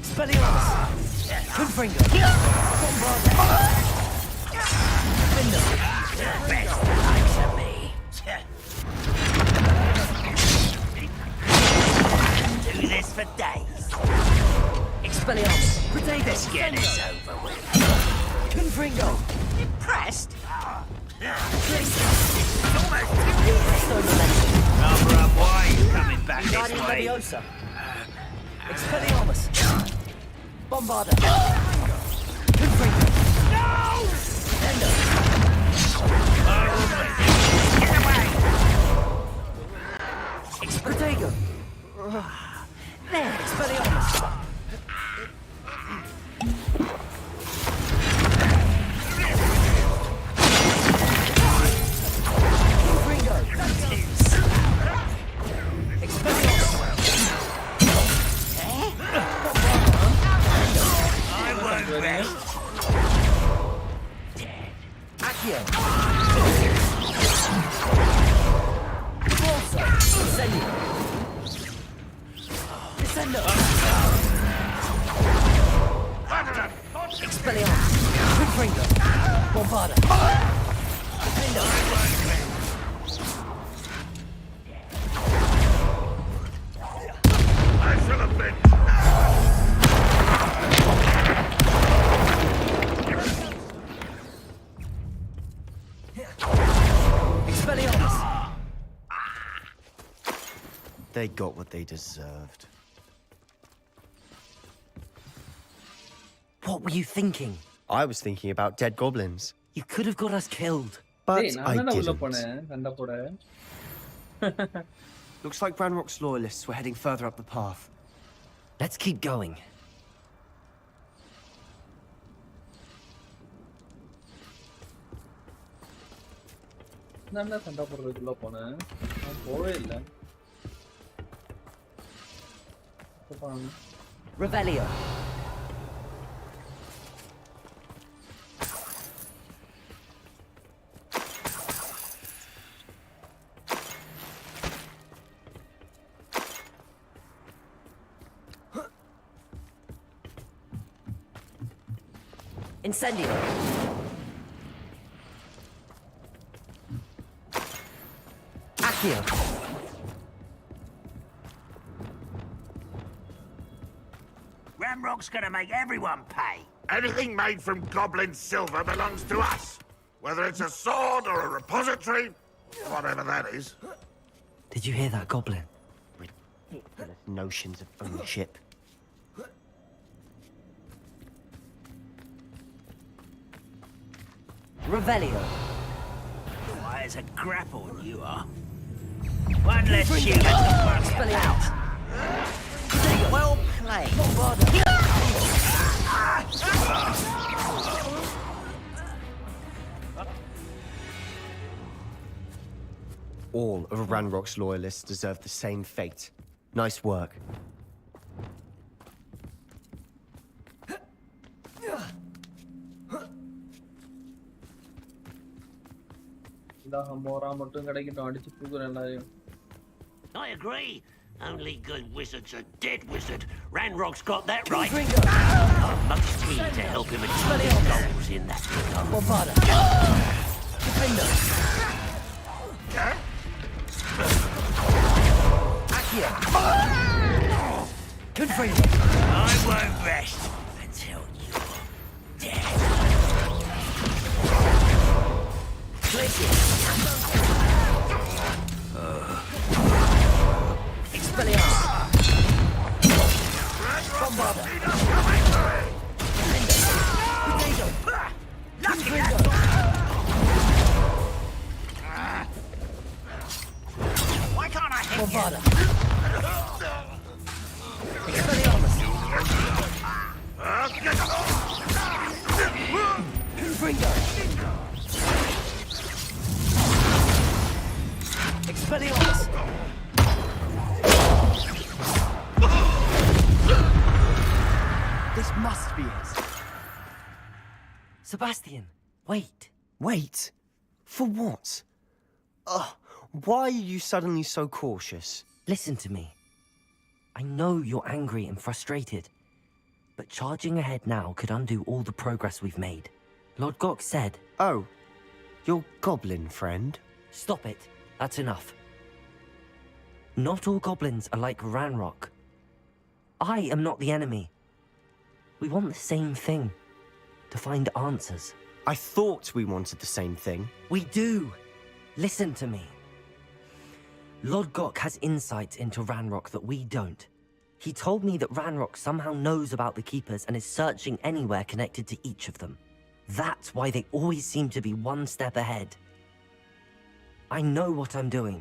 Expelliarmus. Confringo. Bombarda. Defendo. Best likes of me. Do this for days. Expelliarmus. Protego. Let's get this over with. Confringo. Impressed? Tracer. It's almost too easy. Number up, why are you coming back this Guardian way? Leviosa. Expelliarmus. Bombarda. Confringo. No! Defendo. Get away! Protego. There. Expelliarmus. Accio. Corsair. Incendio. Descendo. Expelliarmus. Confringo. Bombarda. Defendo. I should have been. Expelliarmus. They got what they deserved. What were you thinking? I was thinking about dead goblins. You could have got us killed. But டேய் I நான் தான் உள்ள didn't. போனேன் சண்டை போட. Looks like Ranrock's loyalists were heading further up the path. Let's keep going. நான் தான் சண்டை போடுறதுக்குள்ள போனேன். நான் போவே இல்லை. Revelio. Incendio. Accio. Ramrock's gonna make everyone pay. Anything made from goblin silver belongs to us. Whether it's a sword or a repository, whatever that is. Did you hear that, Goblin? Ridiculous notions of ownership. Revelio. Why, it's a grapple you are. One less shoot at the work. Expelliarmus. Well played. All of Ranrock's loyalists deserve the same fate. Nice work. மட்டும் கிடைக்கட்டும் அடிச்சு தூக்குறேன் எல்லாரையும். I agree. Only good wizards are dead wizard. Ranrock's got that right. Much me to help him achieve his goals in that regard. Bombarda. Defendo. Accio. Confringo. I won't rest until you're dead. Expelliarmus. Bombarda. Confringo. Why can't I hit Bombarda. Expelliarmus. Confringo. Expelliarmus. This must be it. Sebastian, wait. Wait? For what? Why are you suddenly so cautious? Listen to me. I know you're angry and frustrated, but charging ahead now could undo all the progress we've made. Lord Gok said... Oh, your goblin friend? Stop it. That's enough. Not all goblins are like Ranrock. I am not the enemy. We want the same thing. To find answers. I thought we wanted the same thing. We do. Listen to me. Lord Gok has insight into Ranrock that we don't. He told me that Ranrock somehow knows about the Keepers and is searching anywhere connected to each of them. That's why they always seem to be one step ahead. I know what I'm doing.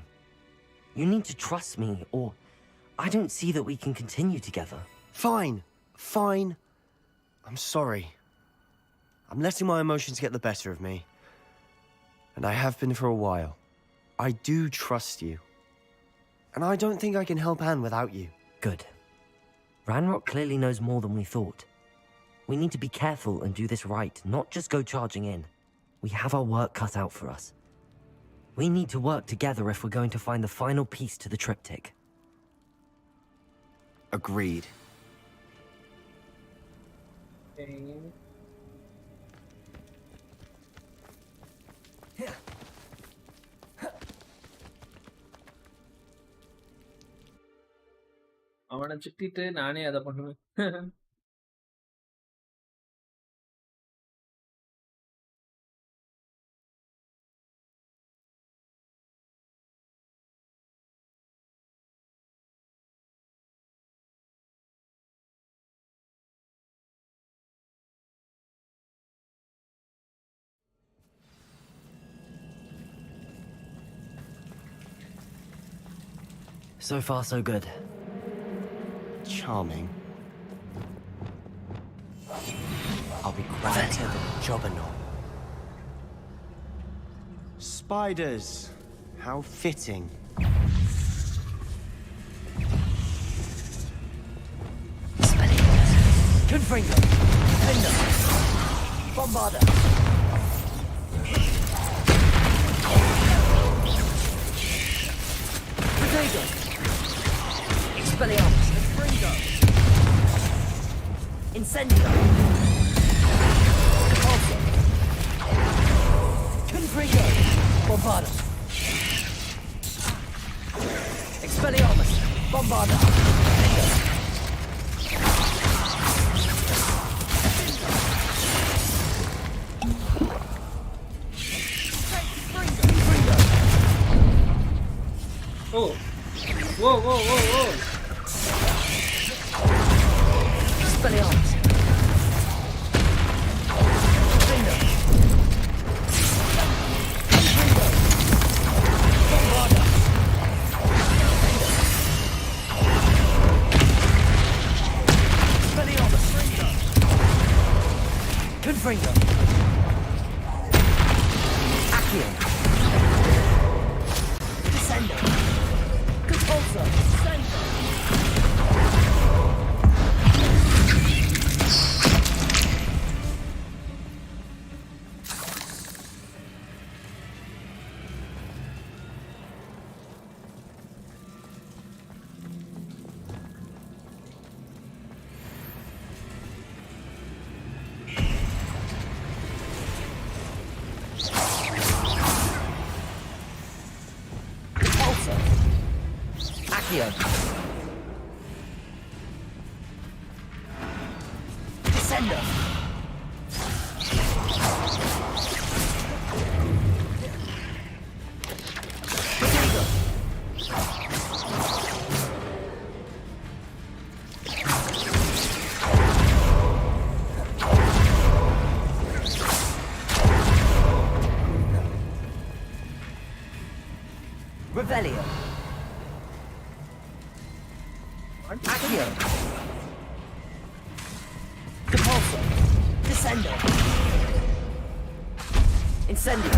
You need to trust me, or I don't see that we can continue together. Fine. Fine. I'm sorry. I'm letting my emotions get the better of me. And I have been for a while. I do trust you. And I don't think I can help Anne without you. Good. Ranrock clearly knows more than we thought. We need to be careful and do this right, not just go charging in. We have our work cut out for us. We need to work together if we're going to find the final piece to the triptych. Agreed. Okay. அவனை சுத்திட்டு நானே அதை பண்ணுவேன். So far, so good. Charming. I'll be quieter than Jobberknoll. Spiders. How fitting. Confringo. Fender. Bombarder. Potato. Expelliarmus. Confringo. Incendio. Repulsor. Confringo. Bombarder. Expelliarmus. Bombarder. Oh. Whoa, whoa, whoa, whoa. Expelliarmus. Finger. Bombarder. Expelliarmus. Confringo. Accio. Descendo. Compulsor. Descendo. Compulsor. Accio. Descendo. Potato. Revelio. Accio. Compulsor. Descendo. Incendio.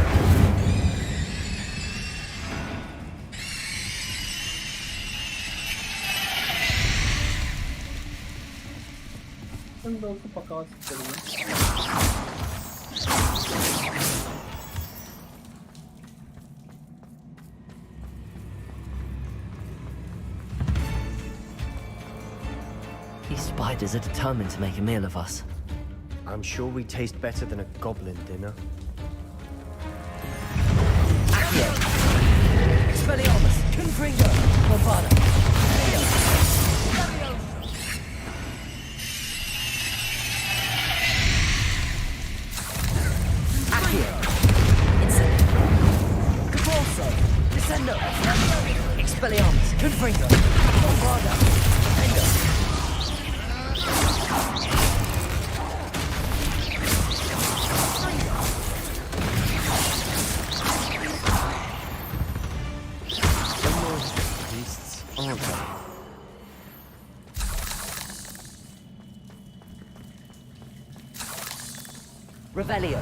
இந்த அளவுக்கு பக்காவா தெரியும். These spiders are determined to make a meal of us. I'm sure we taste better than a goblin dinner. Accio. Expelliarmus. Confringo. Bombarder. Accio. Incendio. Compulsor. Descendo. Expelliarmus. Confringo. Bombarder. Fender. Beasts, aren't they? Revelio.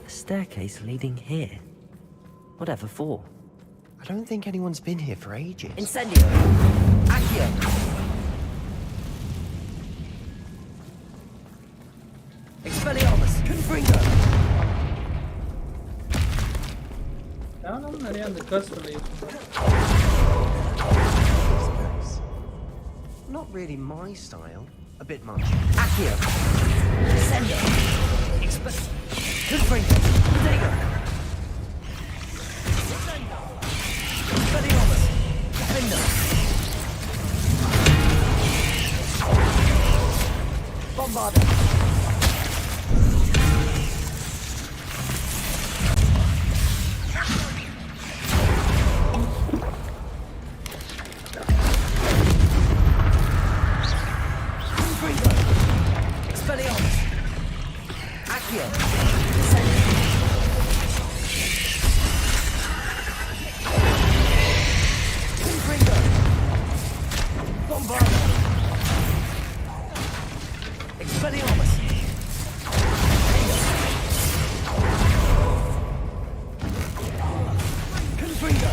A staircase leading here. Whatever for? I don't think anyone's been here for ages. Incendio. Accio. Expelliarmus. Confringo. நானும் நிறைய அந்த கர்ஸ் பண்ணி Not really my style. A bit much. Accio. Sendo. Confringo. Protego. Expelliarmus. Defendo. Bombarda. Expelliarmus. Accio. Confringo. Bombarda. Expelliarmus. Confringo.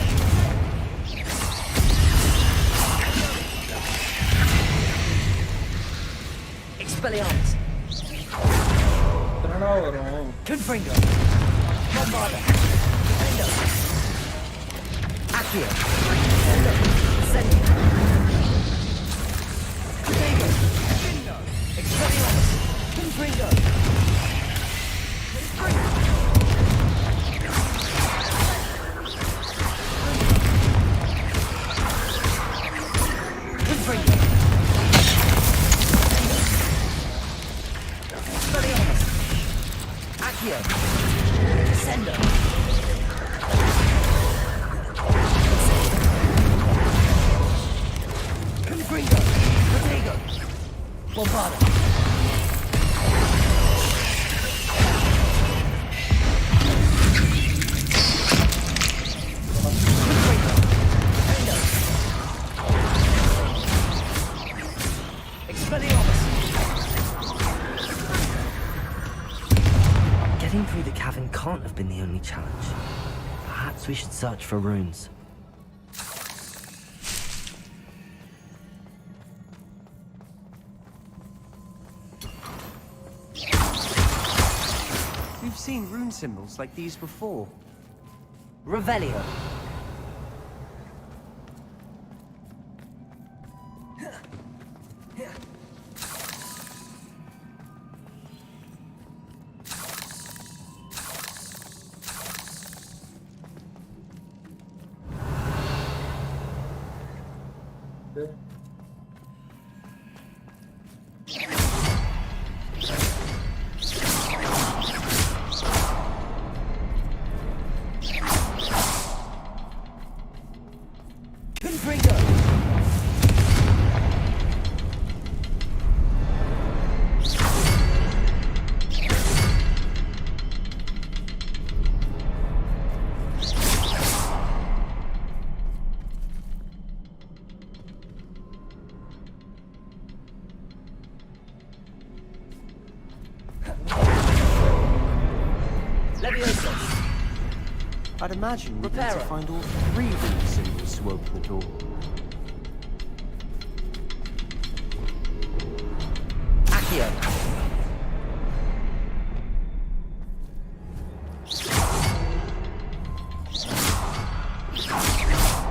Expelliarmus. திறனா வரும். Confringo. Bombarda. Defendo. Accio. Sendo. Protego. Expelliarmus. Confringo. Confringo. Expelliarmus. Accio. Sendo. Confringo. Protego. Bombarda. Confringo. Defendo. Expelliarmus. Getting through the cavern can't have been the only challenge. Perhaps we should search for runes. We've seen rune symbols like these before. Revelio. Confringo. Leviosa. I'd imagine we'd need to Reparo. find all 3 rune symbols to open the door. Accio.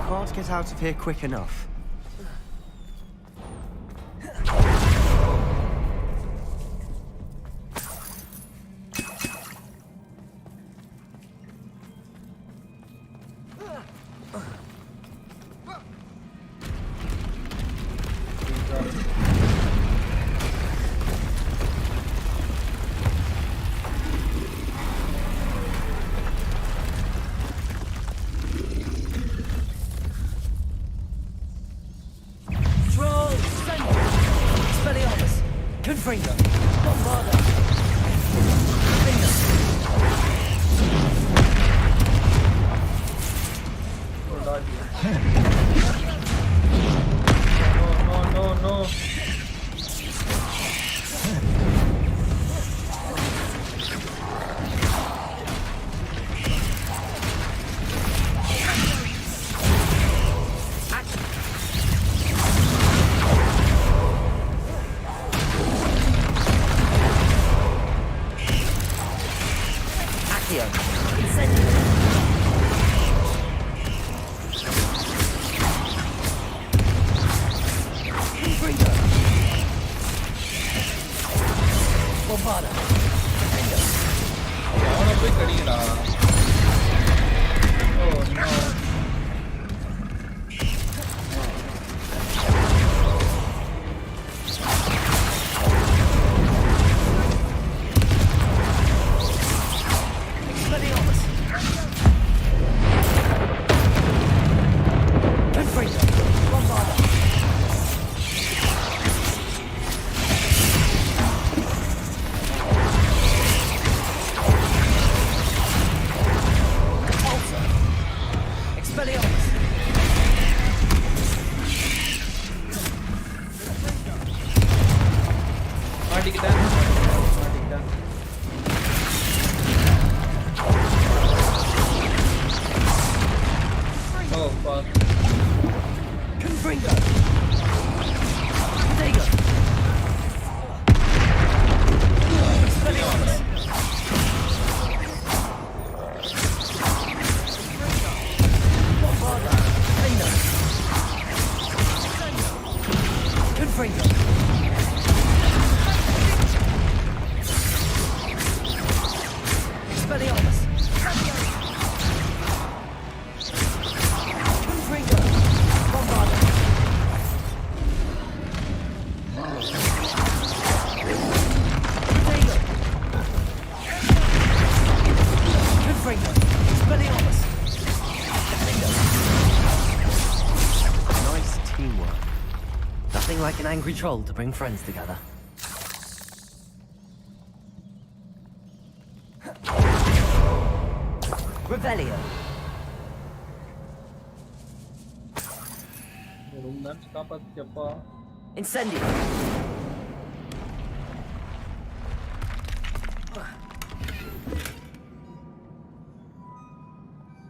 Can't get out of here quick enough. Confringo. Bombarda. Confringo. No. Expelliarmus! மாட்டிக்கிட்டேன். Oh fuck. Confringo! There you go! Expelliarmus! Bombarda! Confringo! Confringo! Expelliarmus! Confringo! Bombarda! Confringo! Confringo! Expelliarmus! Confringo! Nice teamwork. Nothing like an angry troll to bring friends together. Revelio. ரொம்ப நேரம் காப்பாத்திச்சப்பா. Incendio.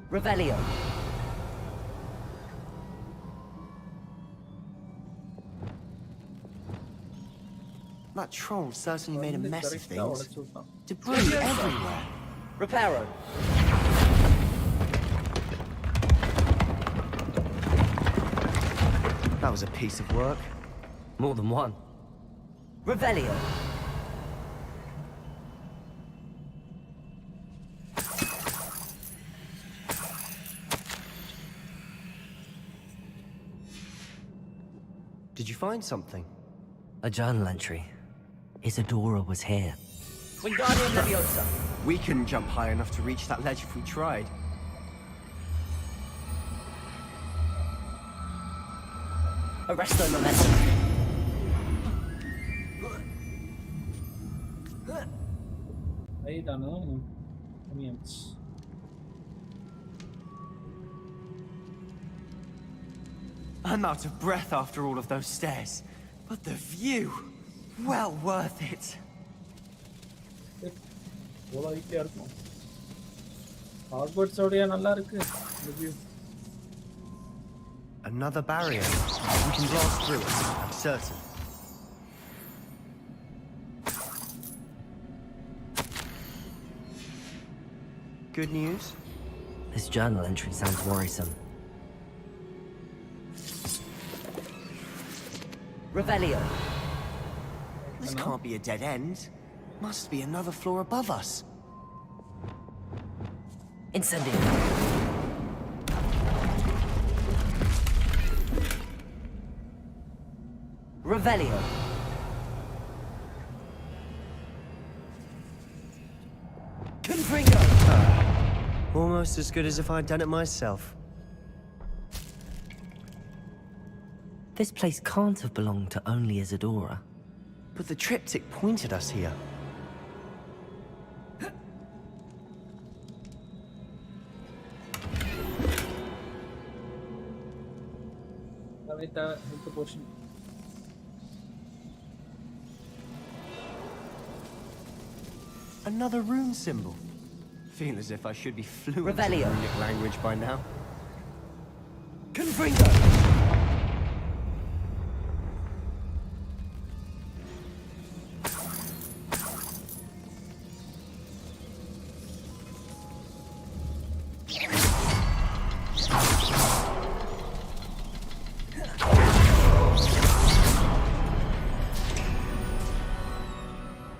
Revelio. That troll certainly made a mess of Correct-ஆ things. உடைச்சு விட்டான். Debris everywhere. Reparo. That was a piece of work. More than one. Revelio. Did you find something? A journal entry. Isadora was here. Wingardium Leviosa. We couldn't jump high enough to reach that ledge if we tried. Arresto Momentum. ஐதானோ கம்மியாச்சு. I'm out of breath after all of those stairs. But the view, well worth it. எவ்வளோ ஈஸியாக இருக்கும். ஹாக்வர்ட்ஸோடைய நல்லா இருக்கு இந்த view. Another barrier. We can blast through it, I'm certain. Good news? This journal entry sounds worrisome. Revelio. This can't be a dead end. Must be another floor above us. Incendio. Revelio. Confringo. Almost as good as if I'd done it myself. This place can't have belonged to only Isadora. But the triptych pointed us here. With the potion. Another rune symbol. Feel as if I should be fluent Revelio. in runic language by now. Confringo.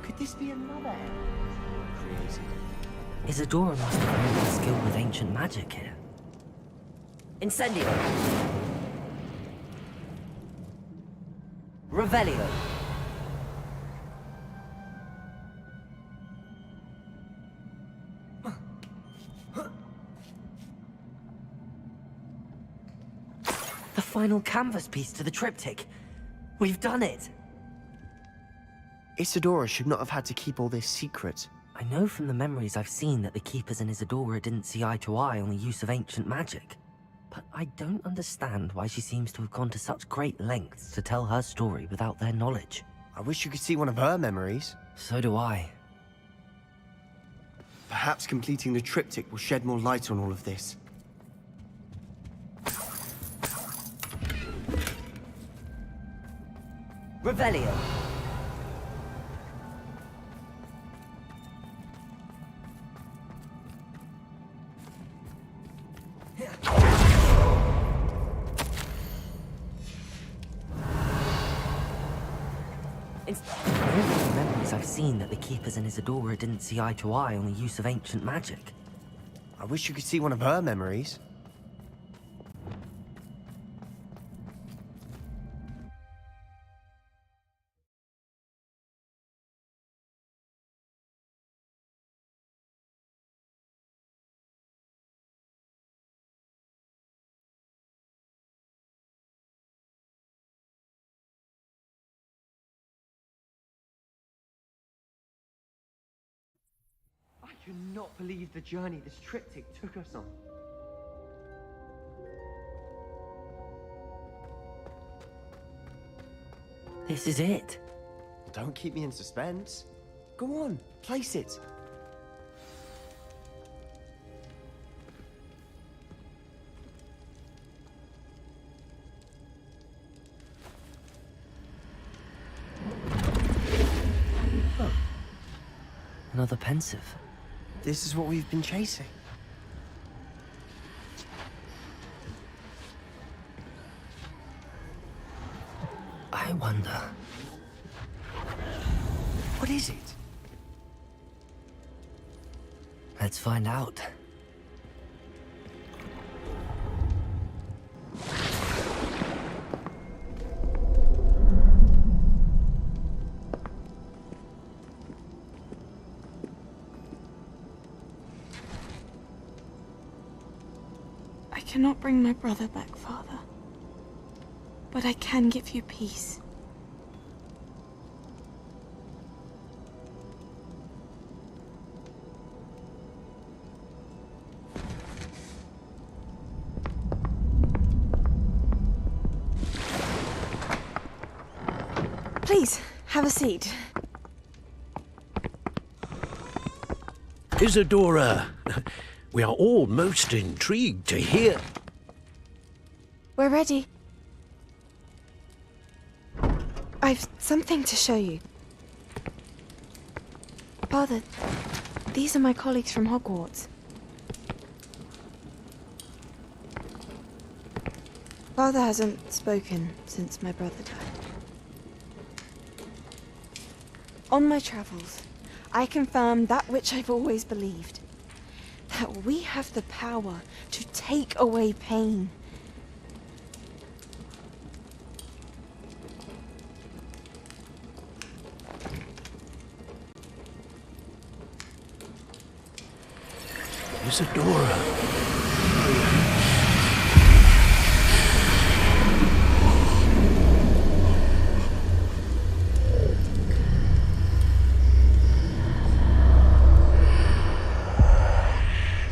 Could this be another created? Isadora must have learned her skill with ancient magic here. Incendio. Revelio. The final canvas piece to the triptych. We've done it. Isadora should not have had to keep all this secret. I know from the memories I've seen that the Keepers and Isadora didn't see eye to eye on the use of ancient magic. But I don't understand why she seems to have gone to such great lengths to tell her story without their knowledge. I wish you could see one of her memories. So do I. Perhaps completing the triptych will shed more light on all of this. Revelio. It's the only memories I've seen that the Keepers and Isadora didn't see eye to eye on the use of ancient magic. I wish you could see one of her memories. I cannot believe the journey this triptych took us on. This is it. Don't keep me in suspense. Go on, place it. Oh. Another pensive. This is what we've been chasing. I wonder. What is it? Let's find out. I cannot bring my brother back, Father. But I can give you peace. Please, have a seat. Isadora, we are all most intrigued to hear. We're ready. I've something to show you. Father, these are my colleagues from Hogwarts. Father hasn't spoken since my brother died. On my travels, I confirmed that which I've always believed. That we have the power to take away pain. Isadora.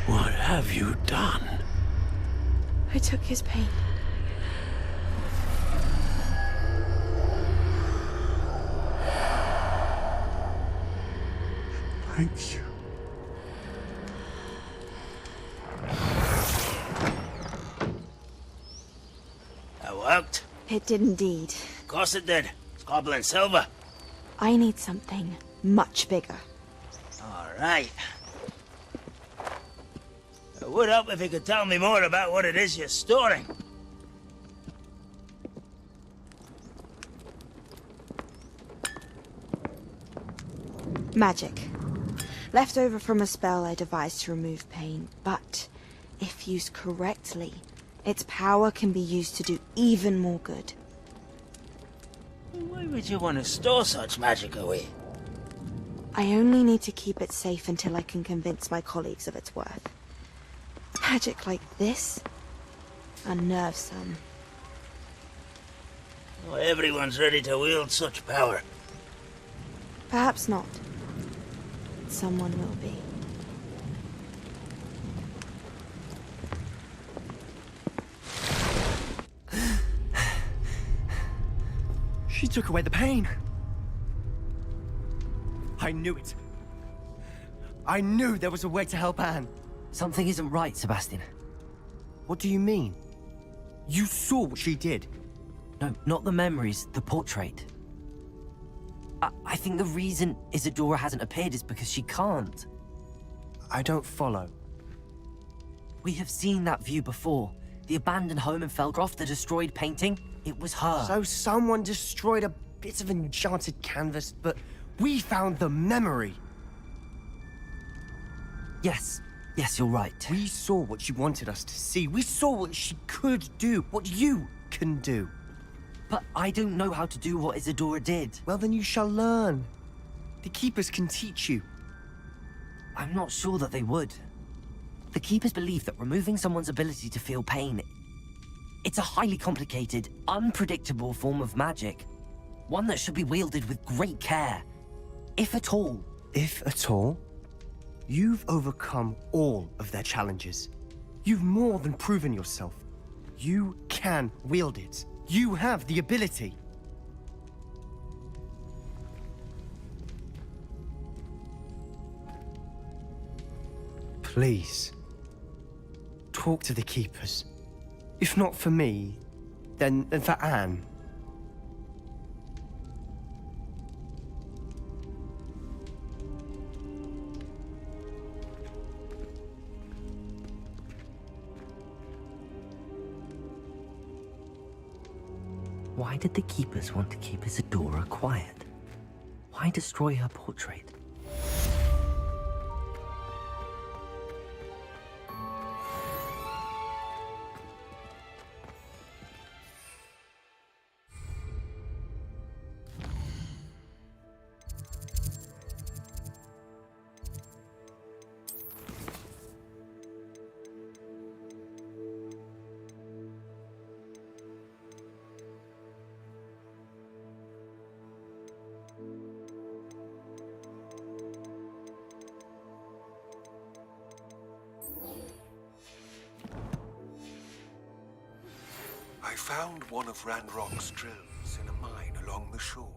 What have you done? I took his pain. Thank you. That worked. It did indeed. Of course it did. It's goblin silver. I need something much bigger. All right. It would help if you could tell me more about what it is you're storing. Magic. Left over from a spell I devised to remove pain, but if used correctly, its power can be used to do even more good. Why would you want to store such magic away? I only need to keep it safe until I can convince my colleagues of its worth. Magic like this unnerves some. Not everyone's ready to wield such power. Perhaps not. Someone will be. She took away the pain. I knew it. I knew there was a way to help Anne. Something isn't right, Sebastian. What do you mean? You saw what she did. No, not the memories, the portrait. I think the reason Isadora hasn't appeared is because she can't. I don't follow. We have seen that view before. The abandoned home in Felcroft, the destroyed painting, it was her. So someone destroyed a bit of enchanted canvas, but we found the memory. Yes, you're right. We saw what she wanted us to see. We saw what she could do, what you can do. But I don't know how to do what Isadora did. Well, then you shall learn. The Keepers can teach you. I'm not sure that they would. The Keepers believe that removing someone's ability to feel pain, it's a highly complicated, unpredictable form of magic. One that should be wielded with great care. If at all. If at all? You've overcome all of their challenges. You've more than proven yourself. You can wield it. You have the ability. Please, talk to the Keepers. If not for me, then for Anne. Why did the Keepers want to keep Isadora quiet? Why destroy her portrait? I found one of Ranrock's drills in a mine along the shore.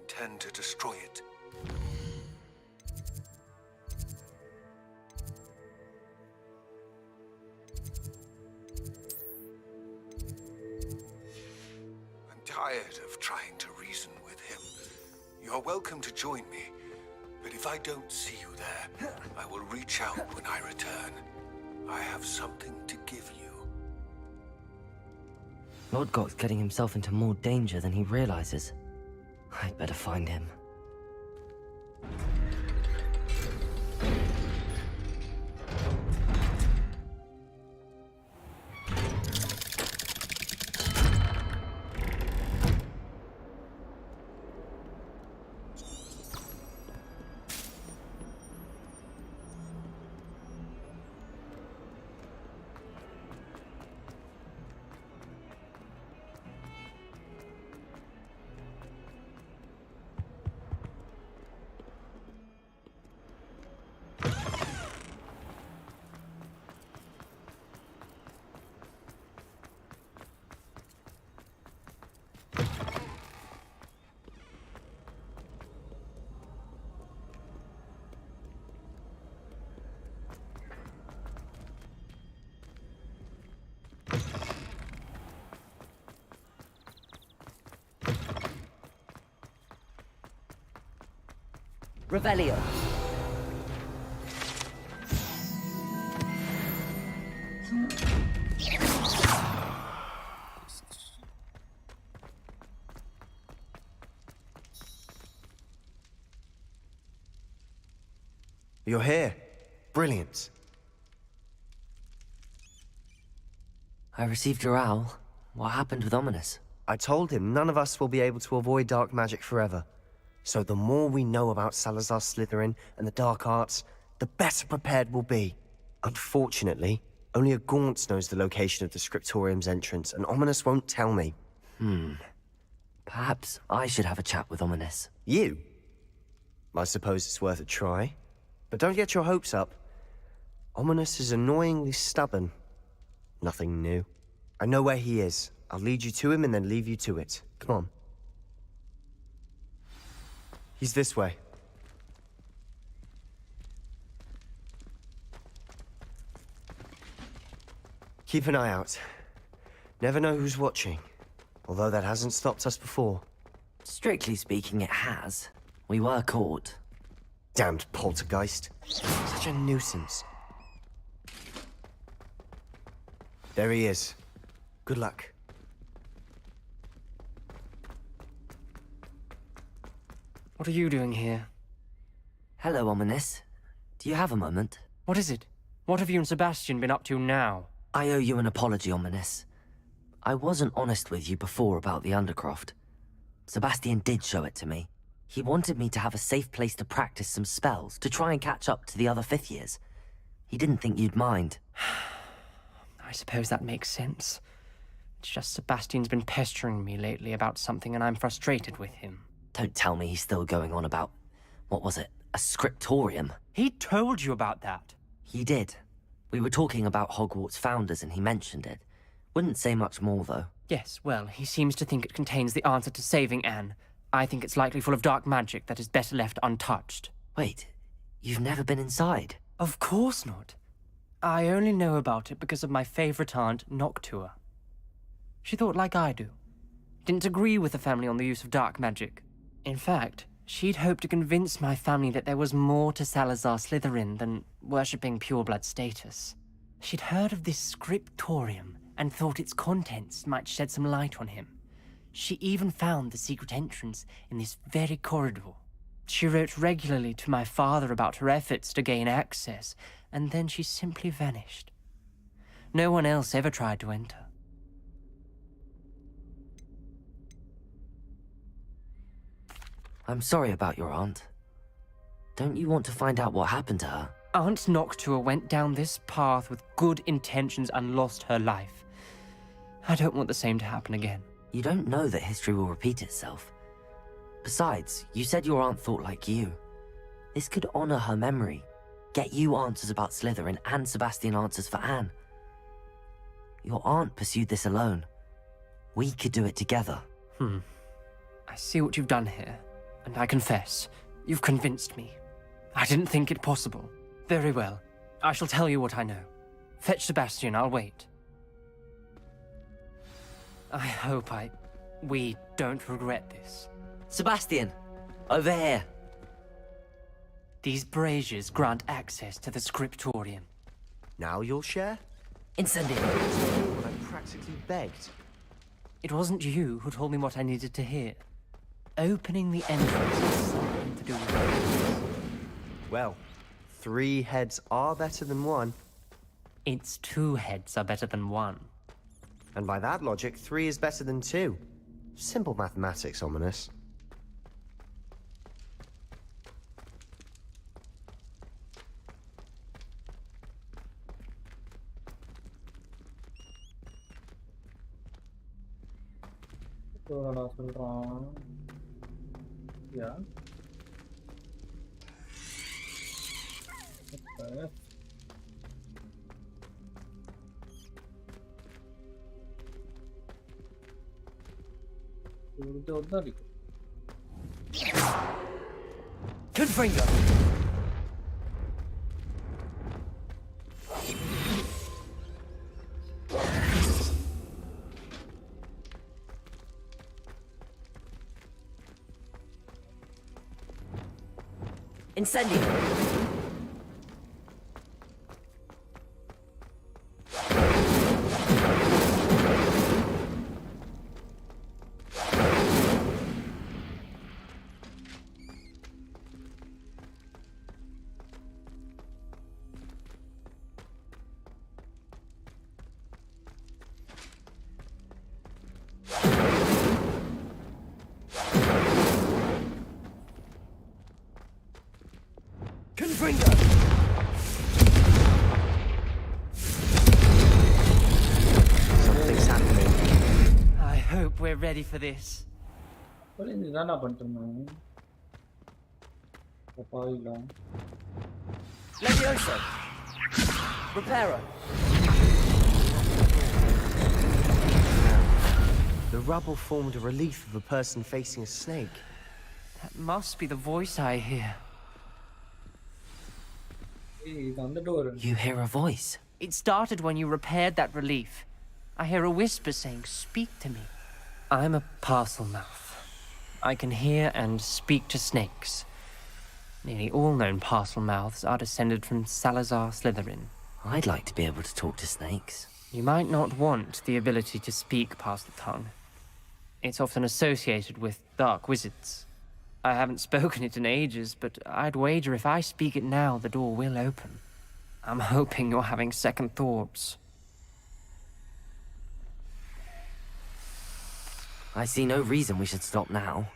Intend to destroy it. I'm tired of trying to reason with him. You're welcome to join me, but if I don't see you there, I will reach out when I return. I have something to give you. Lodgok's getting himself into more danger than he realizes. I'd better find him. Revelio. You're here. Brilliant. I received your owl. What happened with Ominous? I told him none of us will be able to avoid dark magic forever. So the more we know about Salazar Slytherin and the dark arts, the better prepared we'll be. Unfortunately, only a Gaunt's knows the location of the Scriptorium's entrance, and Ominous won't tell me. Perhaps I should have a chat with Ominous. You? I suppose it's worth a try. But don't get your hopes up. Ominous is annoyingly stubborn. Nothing new. I know where he is. I'll lead you to him and then leave you to it. Come on. He's this way. Keep an eye out. Never know who's watching. Although that hasn't stopped us before. Strictly speaking, it has. We were caught. Damned poltergeist. Such a nuisance. There he is. Good luck. What are you doing here? Hello, Ominous. Do you have a moment? What is it? What have you and Sebastian been up to now? I owe you an apology, Ominous. I wasn't honest with you before about the Undercroft. Sebastian did show it to me. He wanted me to have a safe place to practice some spells, to try and catch up to the other 5th years. He didn't think you'd mind. I suppose that makes sense. It's just Sebastian's been pestering me lately about something and I'm frustrated with him. Don't tell me he's still going on about, what was it, a scriptorium? He told you about that. He did. We were talking about Hogwarts founders and he mentioned it. Wouldn't say much more, though. Yes, well, he seems to think it contains the answer to saving Anne. I think it's likely full of dark magic that is better left untouched. Wait, you've never been inside? Of course not. I only know about it because of my favorite aunt, Noctua. She thought like I do. Didn't agree with the family on the use of dark magic. In fact, she'd hoped to convince my family that there was more to Salazar Slytherin than worshipping pureblood status. She'd heard of this scriptorium and thought its contents might shed some light on him. She even found the secret entrance in this very corridor. She wrote regularly to my father about her efforts to gain access, and then she simply vanished. No one else ever tried to enter. I'm sorry about your aunt. Don't you want to find out what happened to her? Aunt Noctua went down this path with good intentions and lost her life. I don't want the same to happen again. You don't know that history will repeat itself. Besides, you said your aunt thought like you. This could honor her memory, get you answers about Slytherin and Sebastian answers for Anne. Your aunt pursued this alone. We could do it together. I see what you've done here, and I confess, you've convinced me. I didn't think it possible. Very well. I shall tell you what I know. Fetch Sebastian, I'll wait. I hope we don't regret this. Sebastian! Over here! These braziers grant access to the scriptorium. Now you'll share? Incendiary! What I practically begged. It wasn't you who told me what I needed to hear. Opening the entrance has something to do with it. Well, 3 heads are better than 1. It's 2 heads are better than 1. And by that logic, 3 is better than 2. Simple mathematics, Ominous. Yeah. Okay. Confringo! Incendio! Something's happening. I hope we're ready for this. இதுதான்டா பண்ணிருந்தேன் பாவில Levioso! Reparo! The rubble formed a relief of a person facing a snake. That must be the voice I hear. You hear a voice? It started when you repaired that relief. I hear a whisper saying, "Speak to me." I'm a parcel mouth. I can hear and speak to snakes. Nearly all known parcel mouths are descended from Salazar Slytherin. I'd like to be able to talk to snakes. You might not want the ability to speak parcel tongue. It's often associated with dark wizards. I haven't spoken it in ages, but I'd wager if I speak it now, the door will open. I'm hoping you're having second thoughts. I see no reason we should stop now.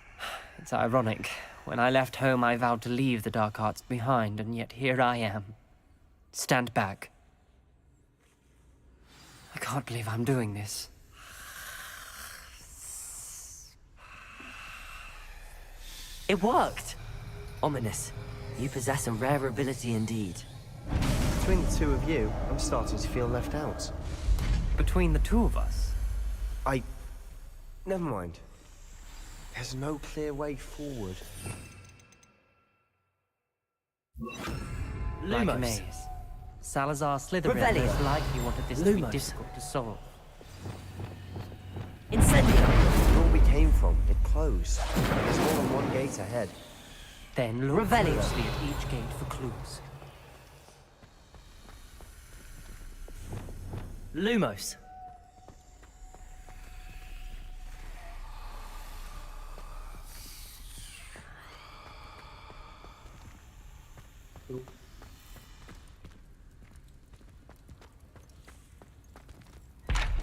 It's ironic. When I left home, I vowed to leave the dark arts behind, and yet here I am. Stand back. I can't believe I'm doing this. It worked! Ominous. You possess a rare ability indeed. Between the two of you, I'm starting to feel left out. Between the two of us? Never mind. There's no clear way forward. Like a maze. Salazar Slytherin Revelio. most likely wanted this to be Lumos. difficult to solve. Incendio! Where we came from, it closed. There's more than one gate ahead. Then look Revelio. closely at each gate for clues. Lumos!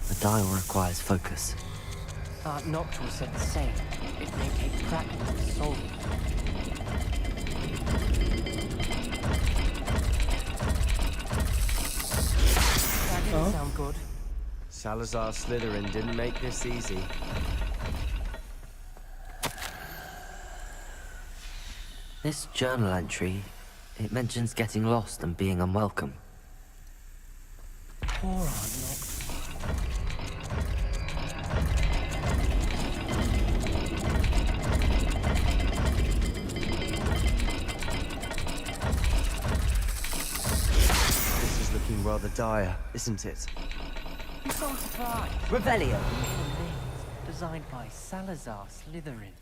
The dial requires focus. Art Nocturne said the same. It may take practice to solve it. That didn't sound good. Salazar Slytherin didn't make this easy. This journal entry, it mentions getting lost and being unwelcome. Poor Art Nocturne. This is looking rather dire, isn't it? I'm so surprised. Revelio! Designed by Salazar Slytherin.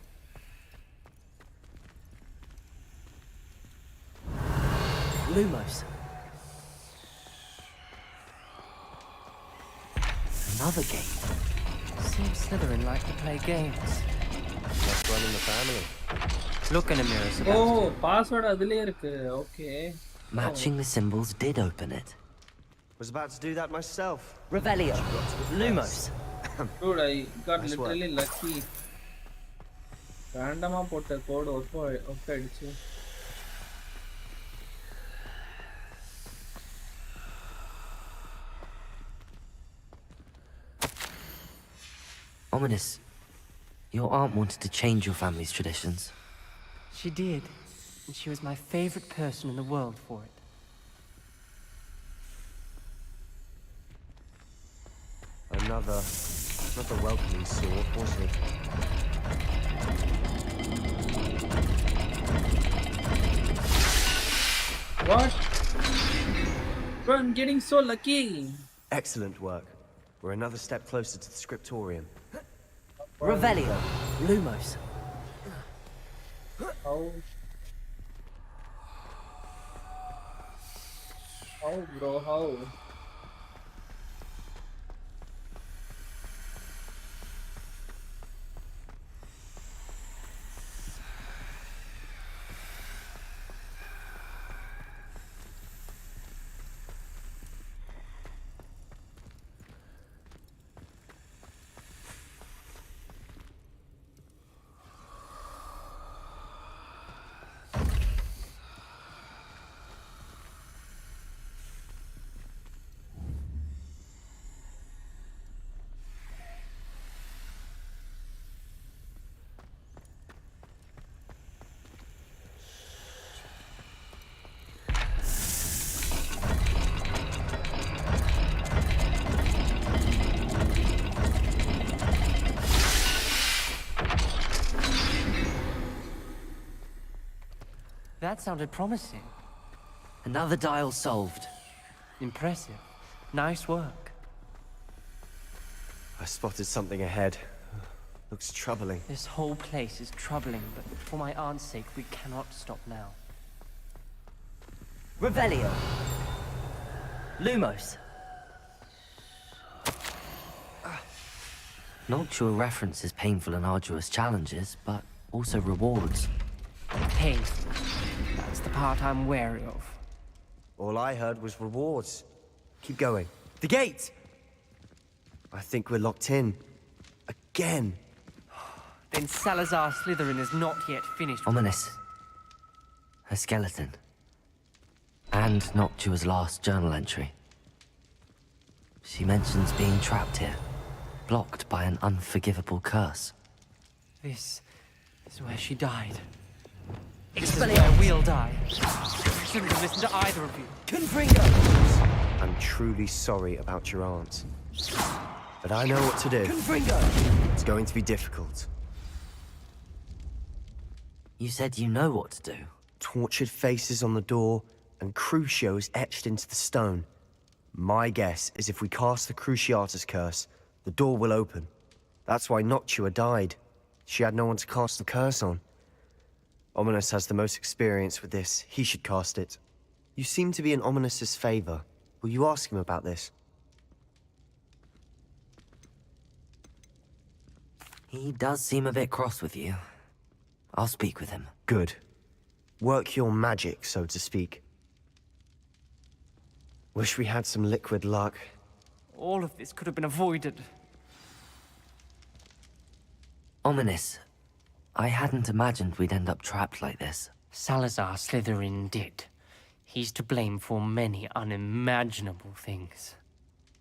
Lumos. Another game. Seems Slytherin like to play games. Let's run in the family. Look in a mirror, oh Sebastian. Password அதுலயே இருக்கு okay Matching the symbols did open it. Was about to do that myself. Revelio. Lumos. dude I got Nice literally lucky ரேண்டமா போட்ட code work ஆயிடுச்சு Ominous. Your aunt wanted to change your family's traditions. She did. And she was my favorite person in the world for it. Another welcoming sort, wasn't it? what bro I'm getting so lucky Excellent work. We're another step closer to the scriptorium. Revelio. Lumos. how How, bro? How? That sounded promising. Another dial solved. Impressive. Nice work. I spotted something ahead. Looks troubling. This whole place is troubling, but for my aunt's sake, we cannot stop now. Revelio. Lumos. Noctua references painful and arduous challenges, but also rewards. Painful. That's the part I'm wary of. All I heard was rewards. Keep going. The gate! I think we're locked in. Again. Then Salazar Slytherin is not yet finished. Ominous. A skeleton. And Noctua's last journal entry. She mentions being trapped here, blocked by an unforgivable curse. This is where she died. This is where we'll die. I shouldn't have listened to either of you. Confringo! I'm truly sorry about your aunt. But I know what to do. Confringo! It's going to be difficult. You said you know what to do. Tortured faces on the door, and Crucios etched into the stone. My guess is if we cast the Cruciatus curse, the door will open. That's why Noctua died. She had no one to cast the curse on. Ominous has the most experience with this. He should cast it. You seem to be in Ominous's favor. Will you ask him about this? He does seem a bit cross with you. I'll speak with him. Good. Work your magic, so to speak. Wish we had some liquid luck. All of this could have been avoided. Ominous. I hadn't imagined we'd end up trapped like this. Salazar Slytherin did. He's to blame for many unimaginable things.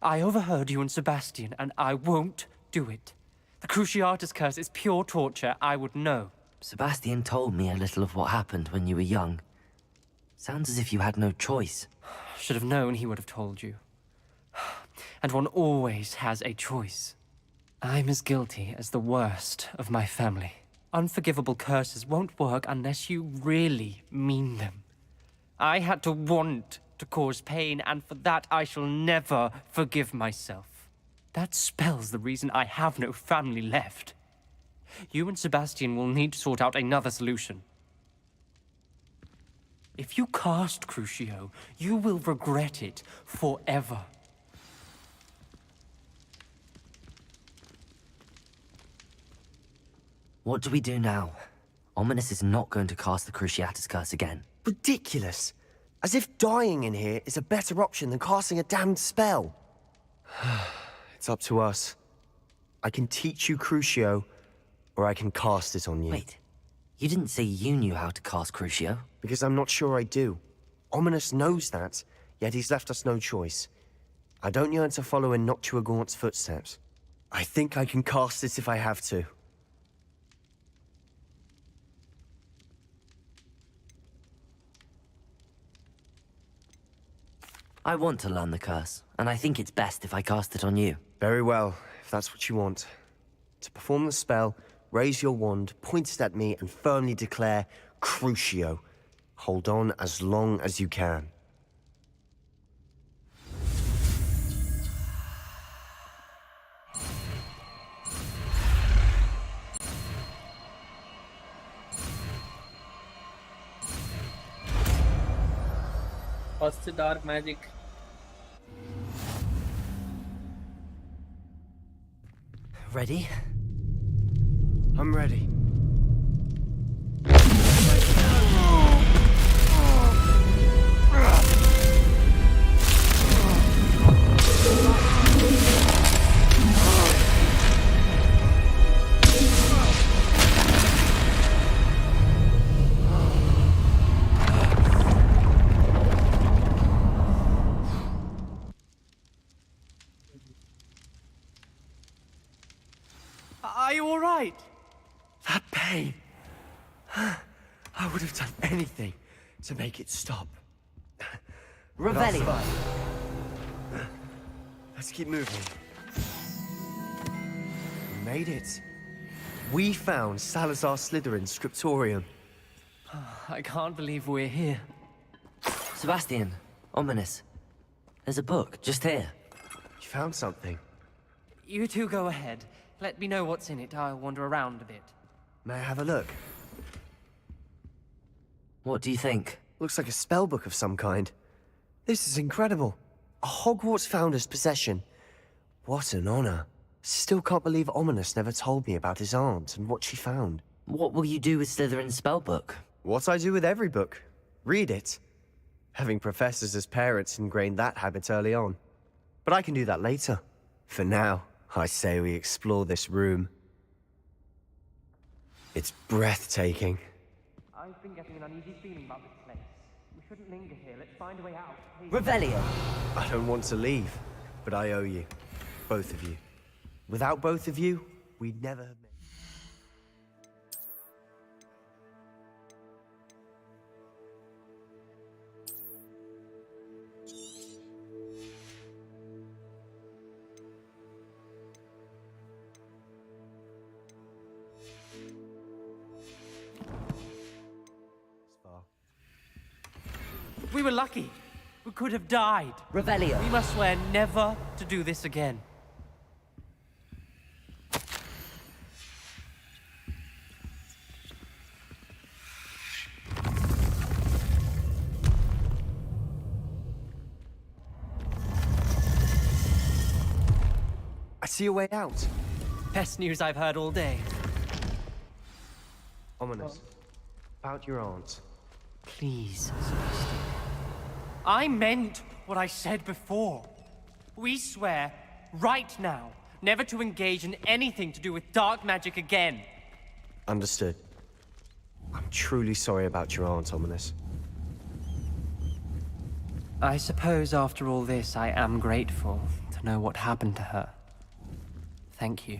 I overheard you and Sebastian, and I won't do it. The Cruciatus curse is pure torture. I would know. Sebastian told me a little of what happened when you were young. Sounds as if you had no choice. Should have known he would have told you. And one always has a choice. I'm as guilty as the worst of my family. Unforgivable curses won't work unless you really mean them. I had to want to cause pain, and for that I shall never forgive myself. That spells the reason I have no family left. You and Sebastian will need to sort out another solution. If you cast Crucio, you will regret it forever. What do we do now? Ominous is not going to cast the Cruciatus curse again. Ridiculous. As if dying in here is a better option than casting a damned spell. It's up to us. I can teach you Crucio, or I can cast it on you. Wait, you didn't say you knew how to cast Crucio? Because I'm not sure I do. Ominous knows that, yet he's left us no choice. I don't yearn to follow in Noctua Gaunt's footsteps. I think I can cast it if I have to. I want to learn the curse, and I think it's best if I cast it on you. Very well, if that's what you want. To perform the spell, raise your wand, point it at me, and firmly declare, Crucio. Hold on as long as you can. First dark magic. Ready? I'm ready. Are you all right? That pain. I would have done anything to make it stop. But I'll Revelio. survive. Let's keep moving. We made it. We found Salazar Slytherin's scriptorium. I can't believe we're here. Sebastian, ominous. There's a book just here. You found something. You two go ahead. Let me know what's in it. I'll wander around a bit. May I have a look? What do you think? Looks like a spell book of some kind. This is incredible. A Hogwarts founder's possession. What an honor. Still can't believe Ominous never told me about his aunt and what she found. What will you do with Slytherin's spellbook? What I do with every book. Read it. Having professors as parents ingrained that habit early on. But I can do that later. For now, I say we explore this room. It's breathtaking. I've been getting an uneasy feeling about this place. We shouldn't linger here. Let's find a way out. Please. Revelio. I don't want to leave, but I owe you. Both of you. Without both of you, we'd never have met. We were lucky. We could have died. Revelio. We must swear never to do this again. I see a way out. Best news I've heard all day. Ominous. About your aunt. Please, Sebastian. I meant what I said before. We swear, right now, never to engage in anything to do with dark magic again. Understood. I'm truly sorry about your aunt, Ominous. I suppose after all this, I am grateful to know what happened to her. Thank you.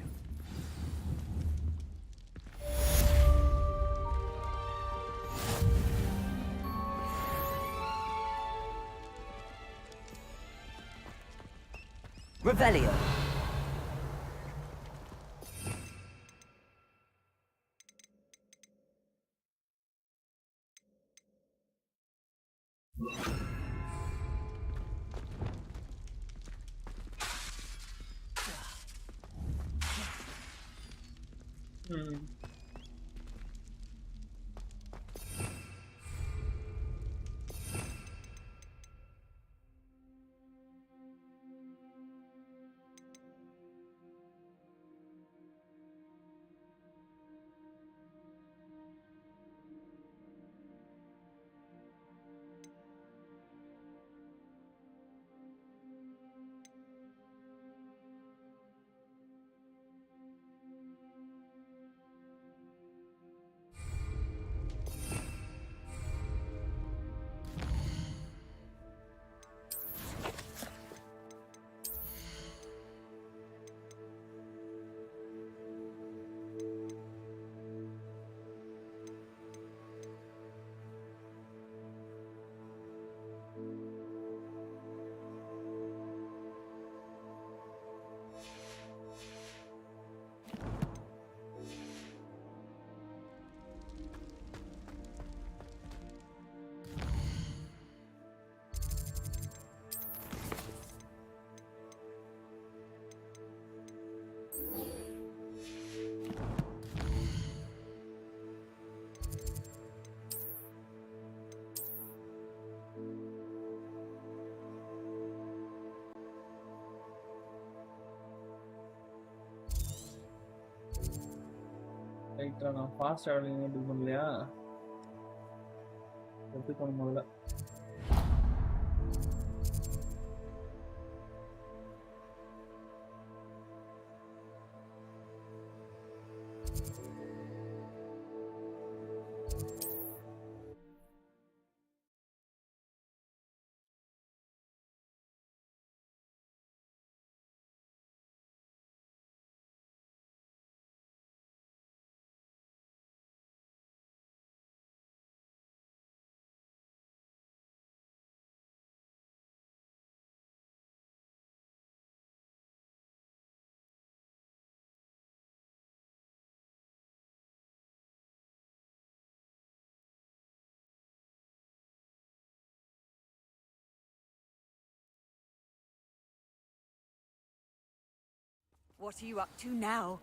Revelio. நான் fast travelling enable பண்ணலையா? எப்படி பண்ண முதல்ல? What are you up to now?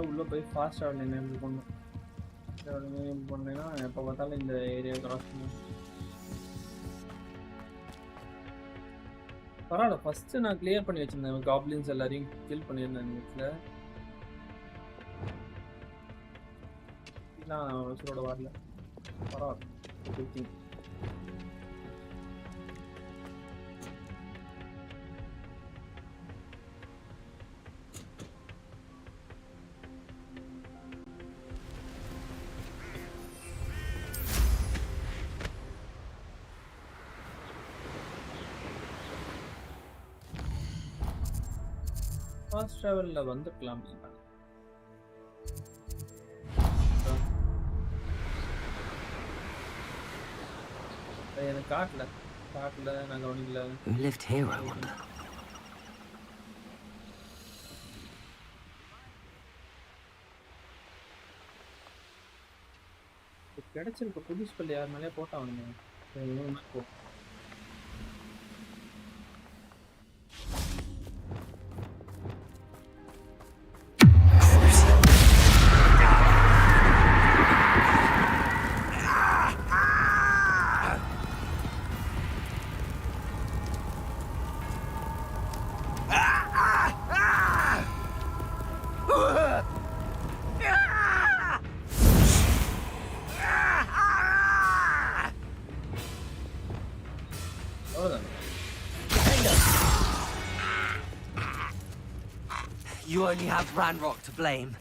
உள்ள போய் fast travel enable பண்ணணும். Enable பண்ணேன்னா எப்போ பார்த்தாலும் இந்த ஏரியா கிராஸ் பண்ணும். பரவாயில்ல, ஃபர்ஸ்ட் நான் கிளியர் பண்ணி வச்சிருந்தேன். காப்ளின்ஸ் எல்லாரையும் கில் பண்ணியிருந்தேன் வீட்டில். நான் வசூலோட வரல. பரவாயில்ல. ஃபாஸ்ட் ட்ராவல்ல வந்துக்கலாம். எனக்கு காட்டல நான் கவனிக்கல. Who lived here, I wonder? கிடைச்சிருக்க புது ஸ்பெல் யார் மேலே போட்டானுங்க. போ You only have Ranrock to blame.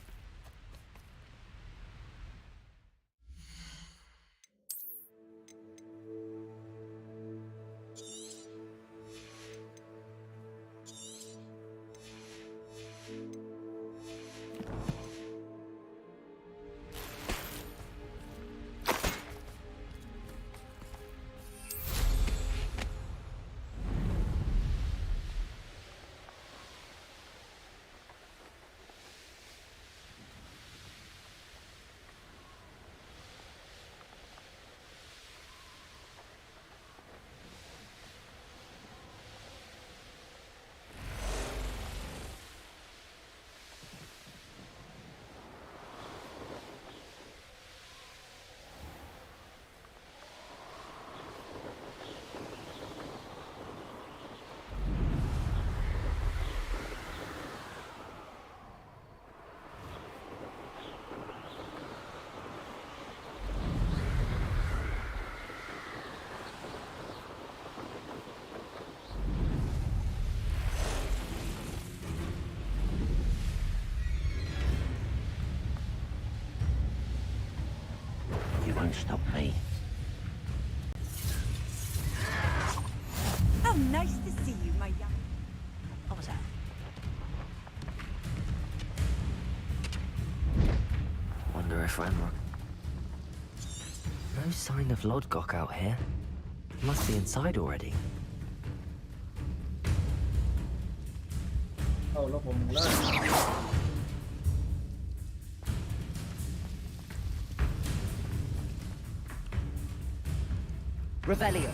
stop me. How nice to see you, my young... What was that? Wonder if Ranrock... No sign of Lodgok out here. He must be inside already. அவ்வளோ போகுங்களா? Revelio.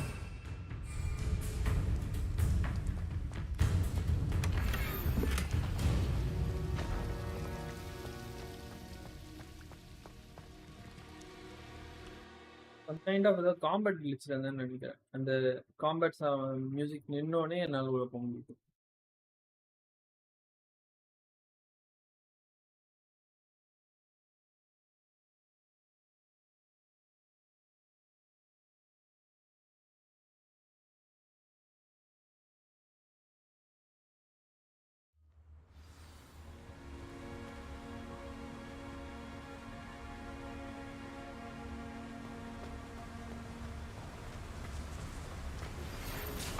Kind of ஏதாவது combat கிளிச்சில் இருந்தான்னு நினைக்கிறேன். அந்த காம்பேட்ஸ் music நின்னோடனே என்னால் உள்ள போக முடியுது.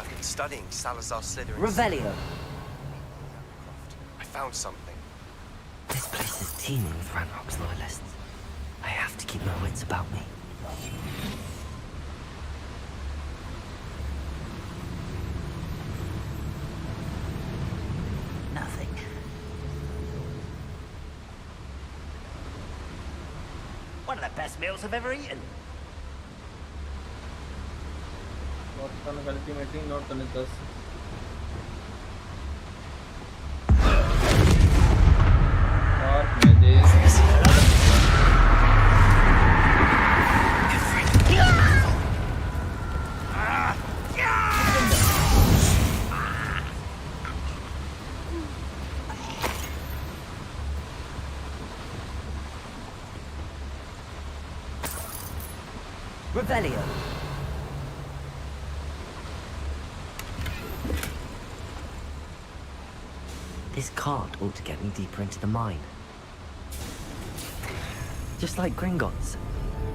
I've been studying Salazar Slytherin's... Revelio. I found something. This place is teeming with Ranrock's loyalists. I have to keep my wits about me. Nothing. One of the best meals I've ever eaten. ஒருத்தனுக்கு ultimately இன்னொருத்தனுக்கு தஸ். Revelio. This cart ought to get me deeper into the mine. Just like Gringotts,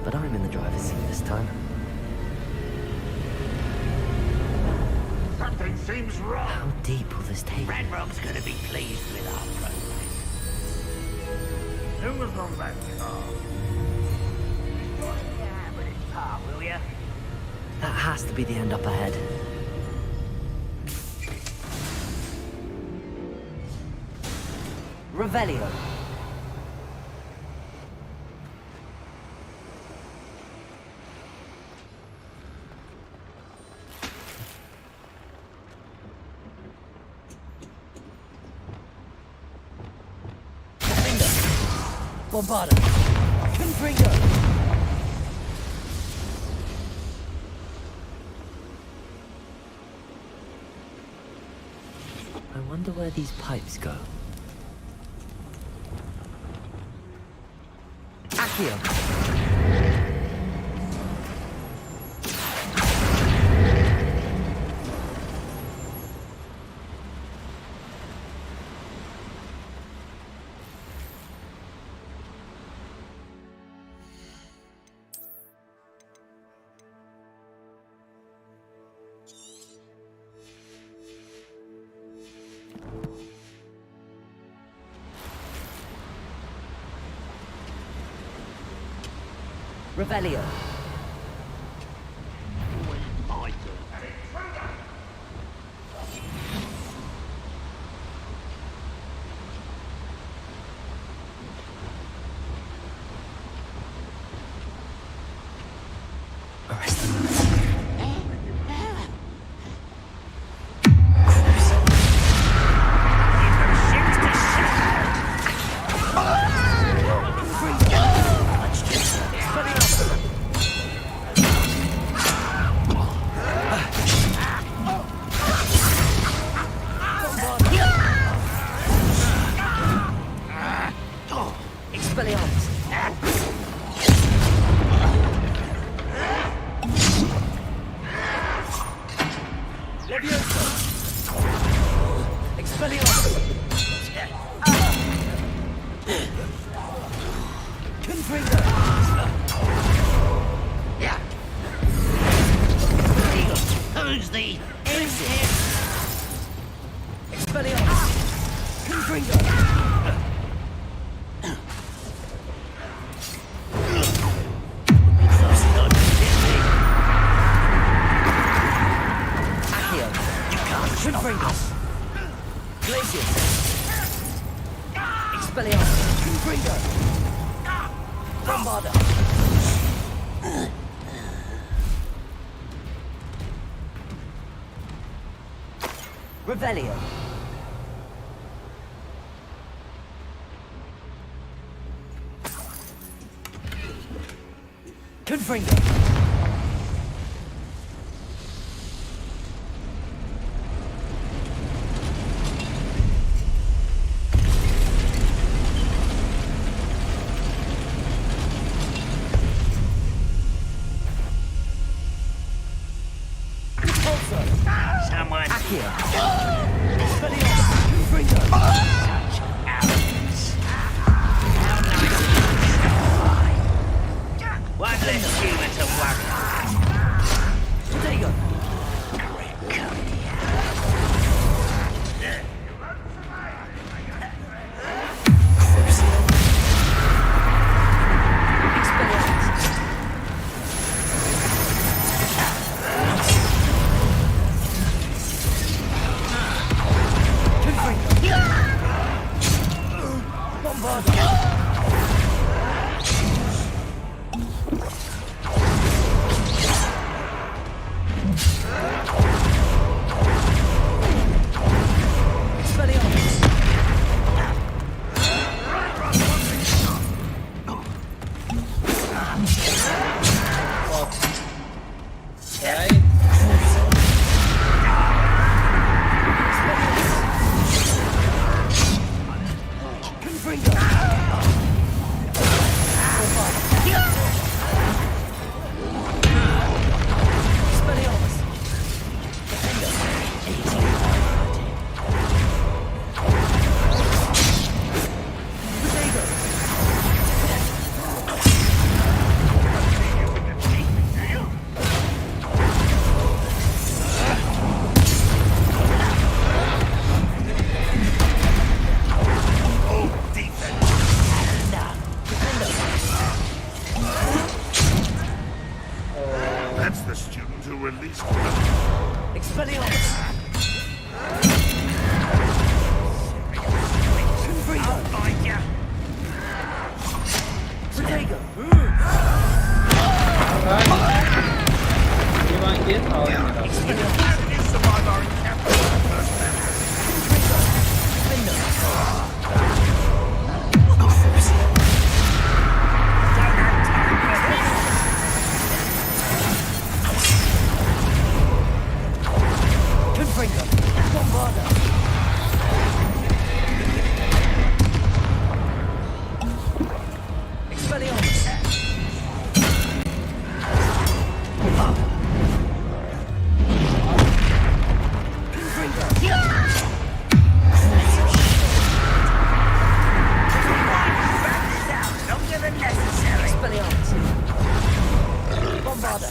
but I'm in the driver's seat this time. Something seems wrong. How deep will this take? Ranrock's gonna be pleased with our progress. Who was on that car? Yeah, but it's part, will ya? That has to be the end up ahead. Revelio. Bombarda. Confringo. I wonder where these pipes go. Accio. Revelio. My turn. Arrest them. lose the... Expelliarmus! Confringo! Accio! You can't stop us! Glacius! Expelliarmus! Confringo! Bombarda! Revelio! Confringo! Someone... Accio! Expelliarmus! Confringo! Such arrogance. How nice. One less human to worry about. Protego! That's the student who released him. Expelliarmus! Confringo! I'll find ya. Protego! You want this? How did you survive our encounter in the first place? Confringo! Bombarda! Expelliarmus! Longer than necessary. Expelliarmus! Bombarda!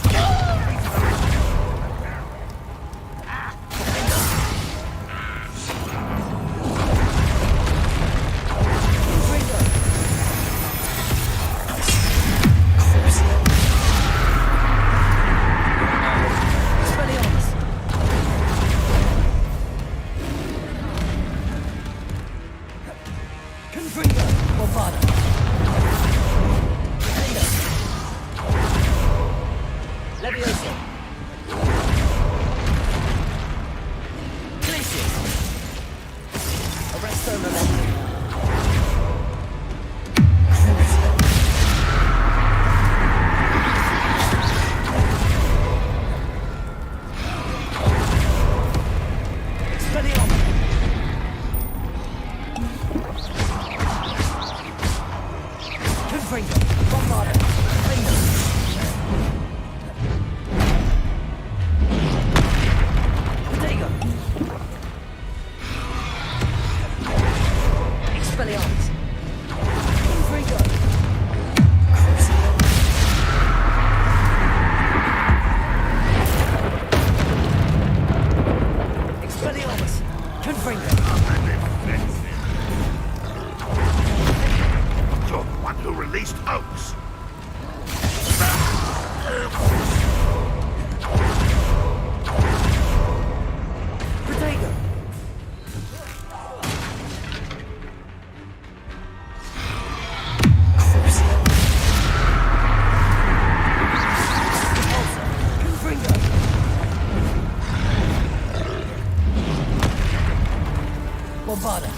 Bombarda.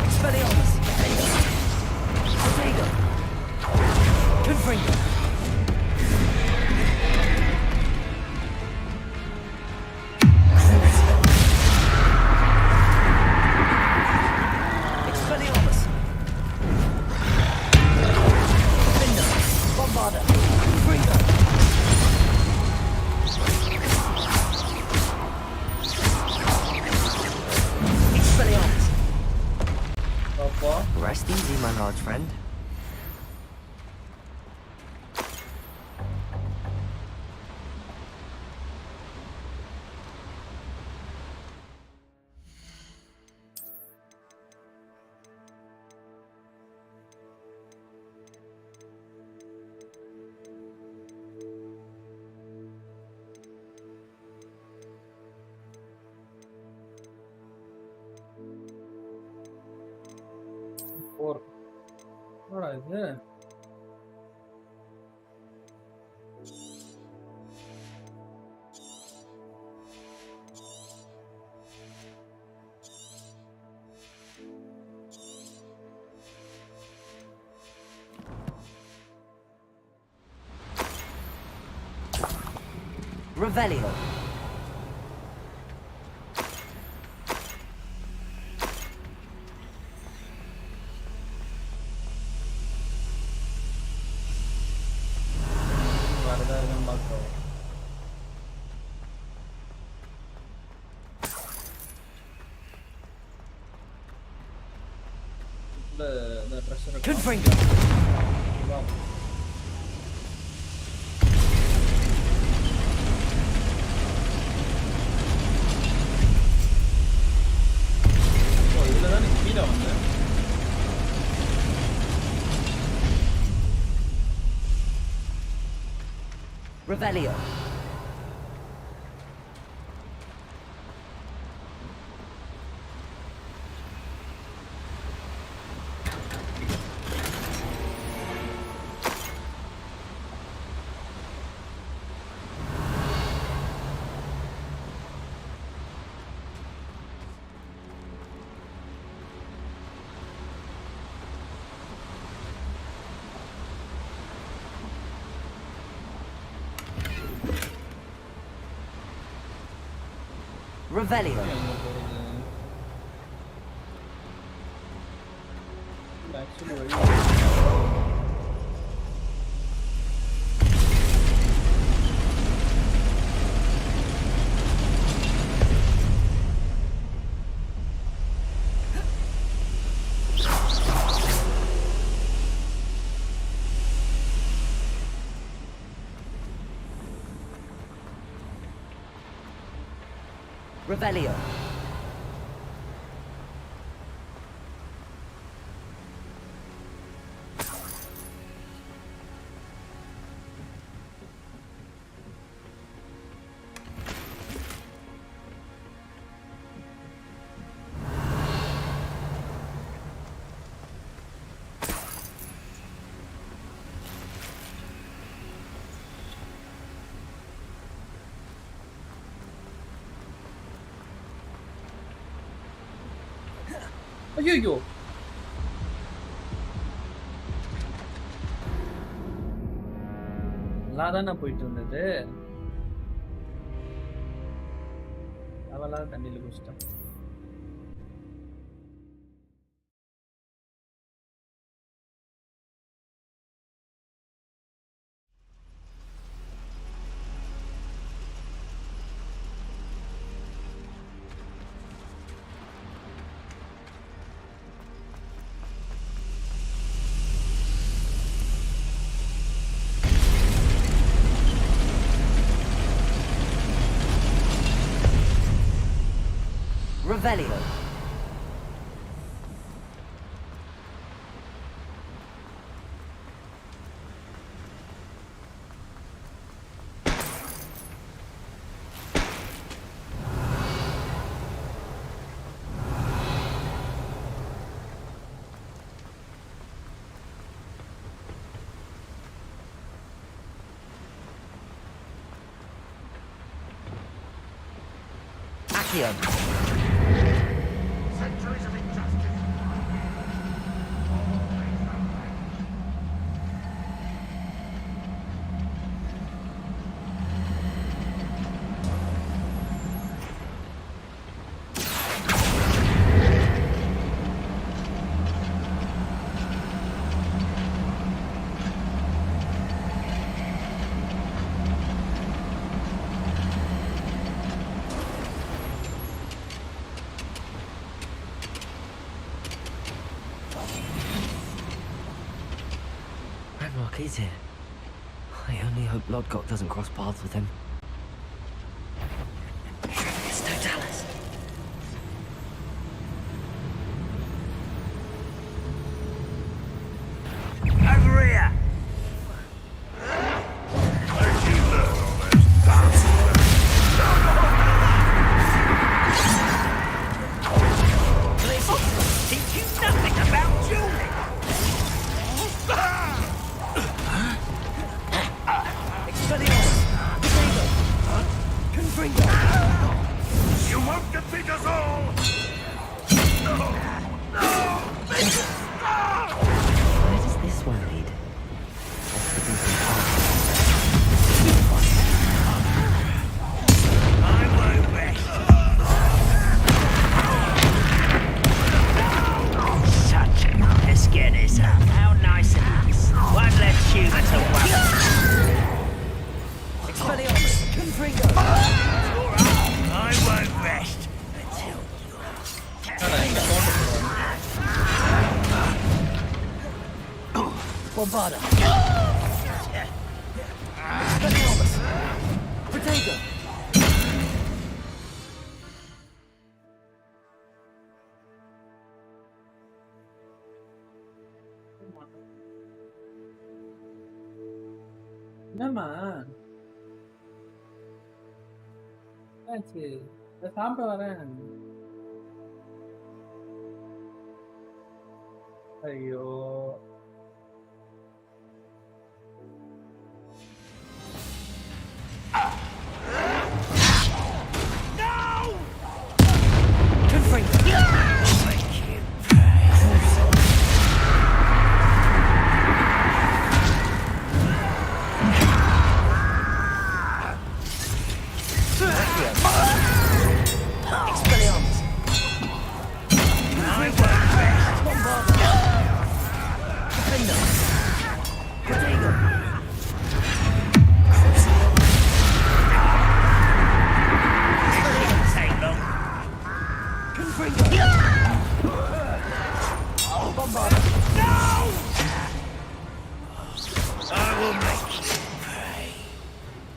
Expelliarmus. Protego. Confringo. Expelliarmus. Findo. Bombarda. Confringo. Expelliarmus. Rest easy, my large friend. என்னடா இது? Revelio. Confringo. Revelio. Revelio. Revelio. ஐயோ நல்லா தானே போயிட்டு இருந்தது. அவளா தண்ணியில குடிச்சிட்டான். Revelio. Centuries of injustice He's here. I only hope Lodgok doesn't cross paths with him. It's Totalis. Over here! Teach you nothing about dueling! Expelliarmus! Confringo! You won't defeat us all! No! No! Where does this one lead? I won't rest. Such a... Let's get this up. How nice it is. One less human to worry. Expelliarmus! Confringo! I won't rest until Bombarda! Expelliarmus! Protego! என்னம்மா ஆச்சு சாப்பிட வரேன். ஐயோ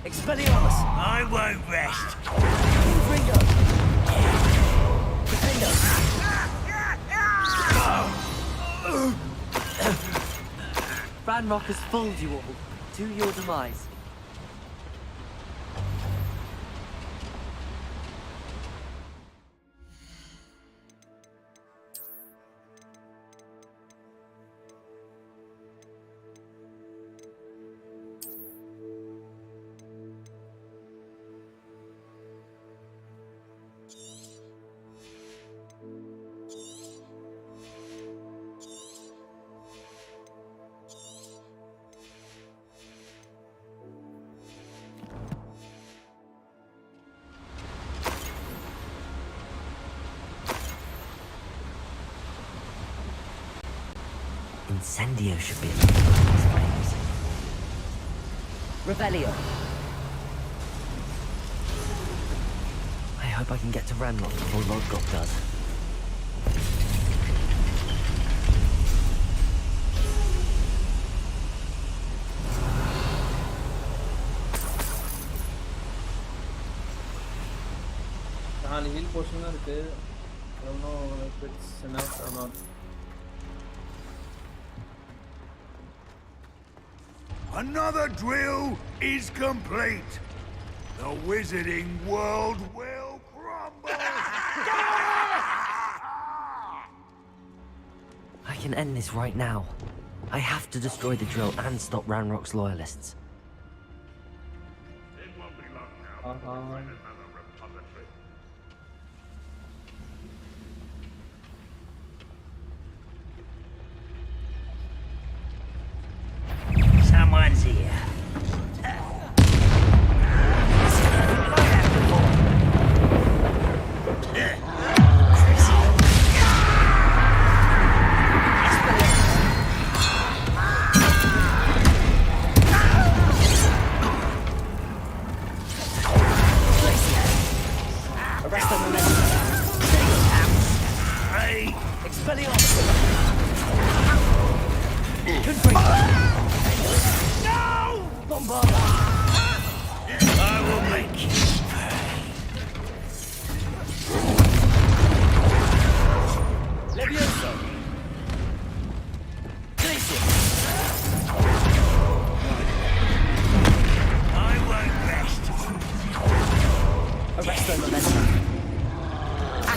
Expelliarmus! I won't rest. Confringo! Ranrock has fooled you all, to your demise. Incendio should be at the top of these flames. Revelio! I hope I can get to Ranrock before Lodgok does. நாலு heel portion தான் இருக்கு. I don't know if it's enough or not. Another drill is complete. The wizarding world will crumble. I can end this right now. I have to destroy the drill and stop Ranrock's loyalists. It won't be long now. Find another repository. Someone's here. Expelliarmus! Confringo!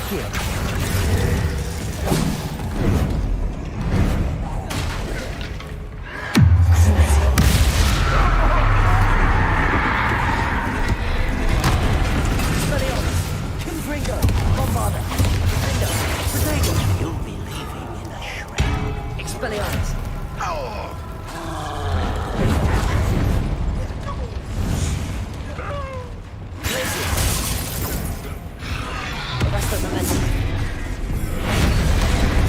here. Confringo, Bombarda, Defender, Potato. You'll be leaving in a shred. Expelliarmus. Arresto momentum.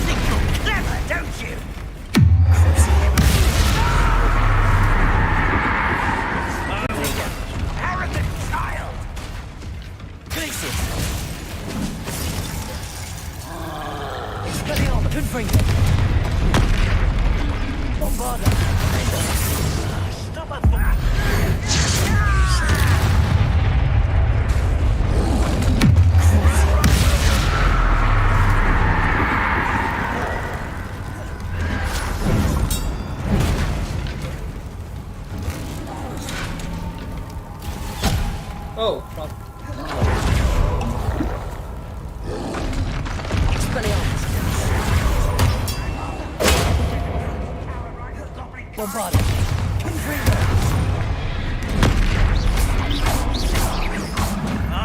Think you're clever, don't you? Arrogant child! Glacius. Expelliarmus. Confringo. Bombarda. Stop a fool! Oh, fuck. Expelliarmus. Bombarda. Confringo.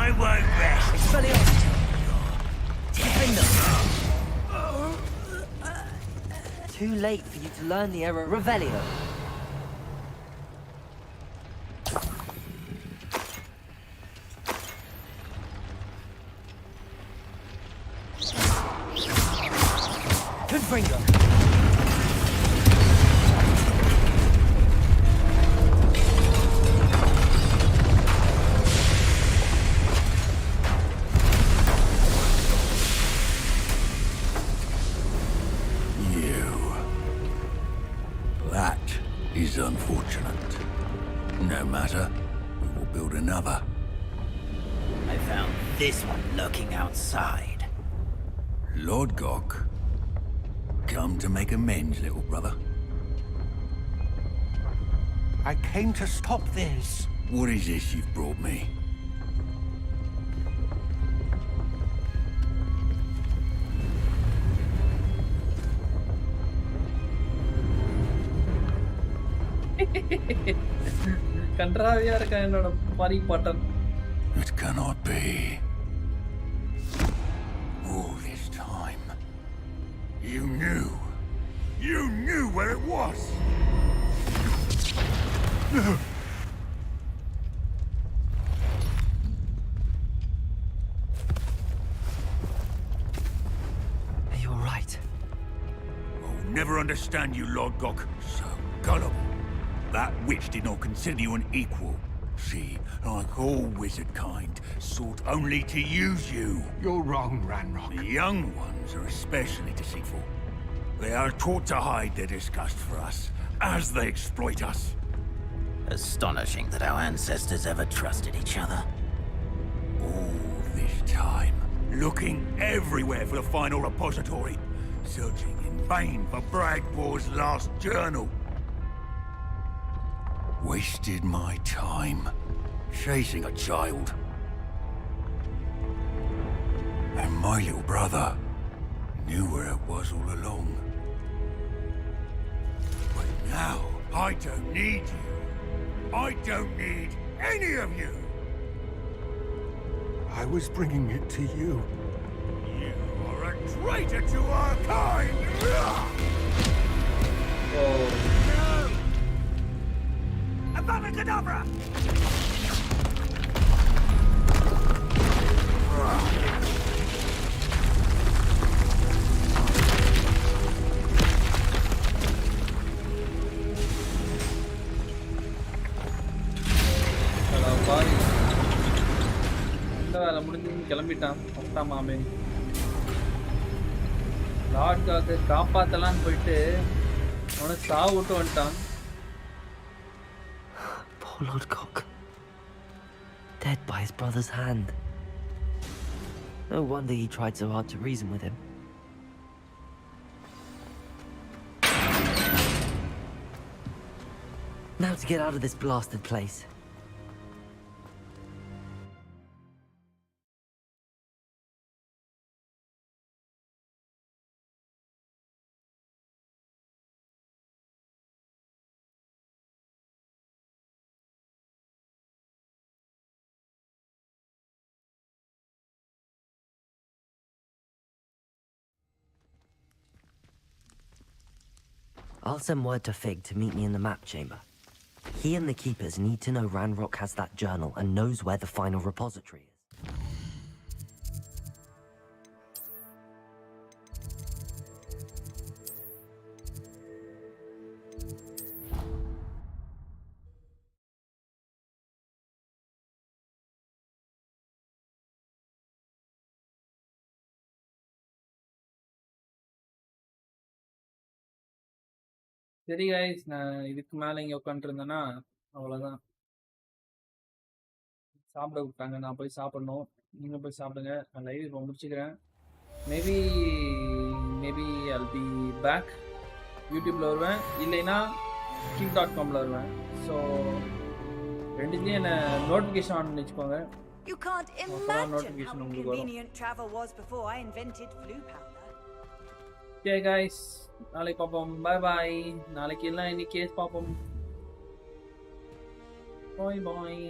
I won't rest. Expelliarmus. Defender. Too late for you to learn the error. Revelio. Confringo. That is unfortunate. No matter, we will build another. I found this one lurking outside. Lord Gok, come to make amends, little brother. I came to stop this. What is this you've brought me? கன்றாவியா இருக்கா என்னோட பரி button. It cannot be. All this time, you knew where it was. You're right. I'll never understand you, Lord Gok. So gullible. That witch did not consider you an equal. She, like all wizard kind, sought only to use you. You're wrong, Ranrock. The young ones are especially deceitful. They are taught to hide their disgust for us, as they exploit us. Astonishing that our ancestors ever trusted each other. All this time, looking everywhere for the final repository, searching in vain for Bragbor's last journal. Wasted my time, chasing a child. And my little brother knew where it was all along. But now, I don't need you. I don't need any of you. I was bringing it to you. You are a traitor to our kind! Oh. Avada Kedavra! பாரி இந்த வேலை முடிஞ்சு கிளம்பிட்டான் அப்டா மாமே. லார்ட்காக காப்பாத்தலான்னு போயிட்டு அவனை சாவு விட்டு வந்துட்டான். Poor Lord Cock. Dead by his brother's hand. No wonder he tried so hard to reason with him. Now to get out of this blasted place. I'll send word to Fig to meet me in the map chamber. He and the keepers need to know Ranrock has that journal and knows where the final repository is. சரி guys, நான் இதுக்கு மேல இங்க உட்காந்துருந்தேன்னா அவ்வளவுதான். சாப்பிட விட்டாங்க, நான் போய் சாப்பிடணும். நீங்க போய் சாப்பிடுங்க. நான் லைவ் இப்போ முடிச்சுக்கிறேன். Maybe I'll be back. யூடியூப்ல வருவேன், இல்லைன்னா kick.comல வருவேன். ஸோ ரெண்டுத்துலேயும் என்ன நோட்டிஃபிகேஷன் ஆன் பண்ணி வச்சுக்கோங்க. You can't அப்பதான் imagine how notification உங்களுக்கு வரும். inconvenient travel was before I invented flu powder. Okay guys, நாளைக்கு பார்ப்போம். பாய் பாய். நாளைக்கு எல்லாம் இன்னைக்கு கேஸ் பார்ப்போம். பாய் பாய்.